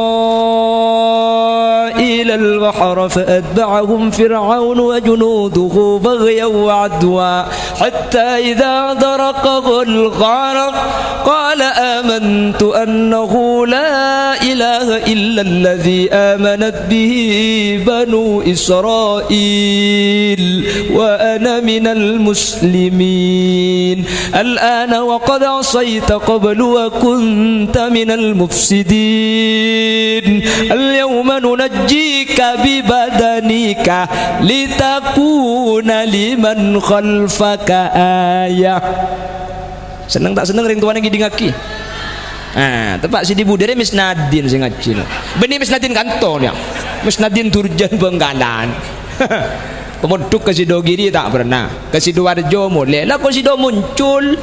البحر فأتبعهم فرعون وجنوده بغيا وعدوا حتى إذا درقه الغرق قال آمنت أنه لا إله إلا الذي آمنت به بنو إسرائيل وأنا من المسلمين الآن وقد عصيت قبل وكنت من المفسدين اليوم nunajjika bi badanika litakuna liman khalfaka ayah. Seneng tak seneng ring tuane ngidingaki. Tepak Sidi Budere Miss Nadine sing ngaji. Benih Miss Nadine kanton ya. Miss Nadine Turjan Bengkalan. Pemoduk ke Sidogiri tak pernah. Ke Sidoarjo mulai. Lah kok Sido muncul.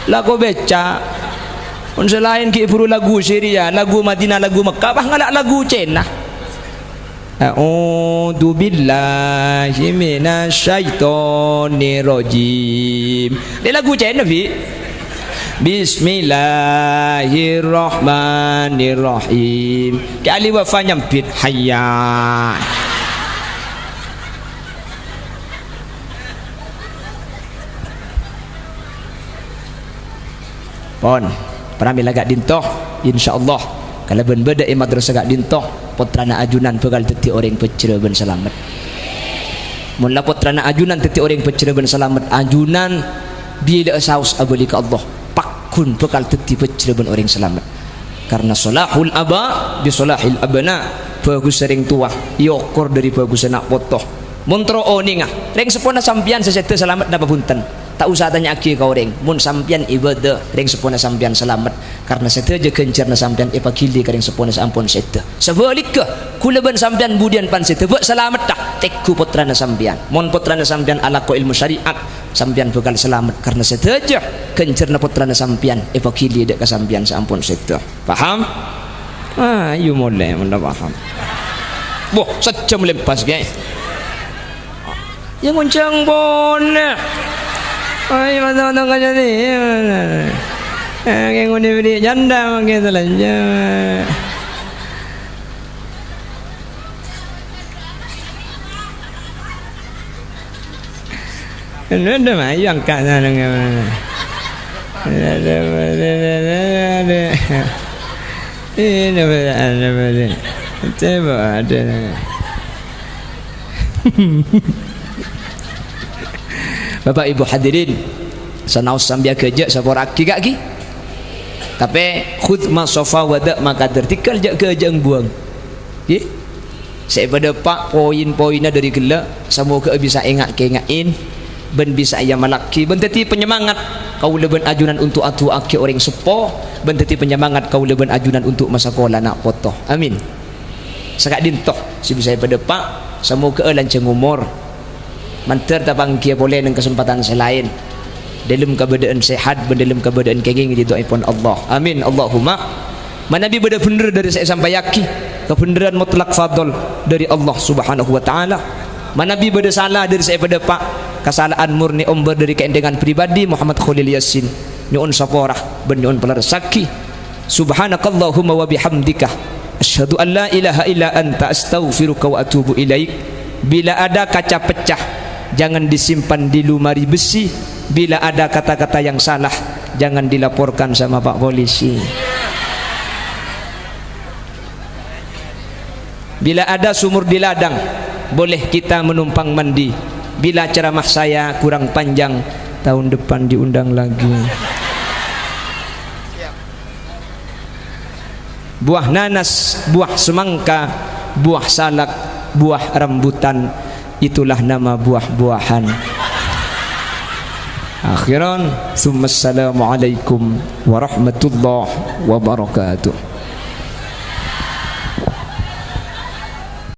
Lah kok beca. On selain ki puru lagu Syria, lagu Madinah, lagu Mekah, bah ngalak lagu Cina. A'udzu billahi minasyaitonir rajim. Dia lagu Cina fi. Bismillahirrahmanirrahim. Ki ali wa fa nyampit hayya. Pon Pramil agak dintoh insyaallah kalau ben beda madrasah agak dintoh putrana ajunan bakal teti orang pecera ben selamat. Mula putrana ajunan teti orang pecera ben selamat ajunan bila saus abali ka Allah pakun bakal teti pecera ben orang selamat. Karena salahul aba bi salahil abna, bagus sering tua yokor dari bagus anak potoh. Montro oningah reng sepona sampian sesete selamat napa punten. Tak usah tanya aki kau reng mun sampian ibadah reng sepona sampian selamat karena seteja kencerna sampian epakili ka reng sepona sampun sete sebaliknya kula ben sampian budian pan sete buat selamat dah tekku putrana sampian mun putrana sampian ala ko ilmu syariat sampian bakal selamat karena seteja kencerna putrana sampian epakili dek ka sampian sampun sete paham you mulai mun paham boh sejam lepas guys yang ngoncang boneh. Ay, matang-matang ka dyan eh. Kaya ngunibili janda, makita lang dyan. Ano naman, yung ka na lang naman. Bapak Ibu hadirin sanaus sambil kerja saboraki gak ki tapi khud ma sofa wada maka tertikal jak kerja buang ye saya pada pak poin-poinnya dari gela semoga bisa ingat-ingatin ben bisa ayam malaki ben teti penyemangat kau leben ajunan untuk atu aki orang sepo ben teti penyemangat kau leben ajunan untuk masa sekolah nak potoh amin sakak dintoh si bisa pada pak semoga lanceng umur manter tapang kia boleh dengan kesempatan selain dalam keadaan sehat dalam keadaan kenging di doaipun Allah amin Allahumma manabi beda bener dari saya sampai yakin kebenaran mutlak fadl dari Allah subhanahu wa ta'ala manabi beda salah dari saya pada pak kesalahan murni omber dari keendengan pribadi Muhammad Khalil Yasin nyuun saporah ben nyuun pelarsaki subhanakallahumma wa bihamdika asyhadu an la ilaha illa anta astaghfiruka wa atubu ilaik. Bila ada kaca pecah jangan disimpan di lemari besi. Bila ada kata-kata yang salah jangan dilaporkan sama Pak Polisi. Bila ada sumur di ladang boleh kita menumpang mandi. Bila ceramah saya kurang panjang tahun depan diundang lagi. Buah nanas, buah semangka, buah salak, buah rambutan, itulah nama buah-buahan. Akhiran, assalamualaikum warahmatullahi wabarakatuh.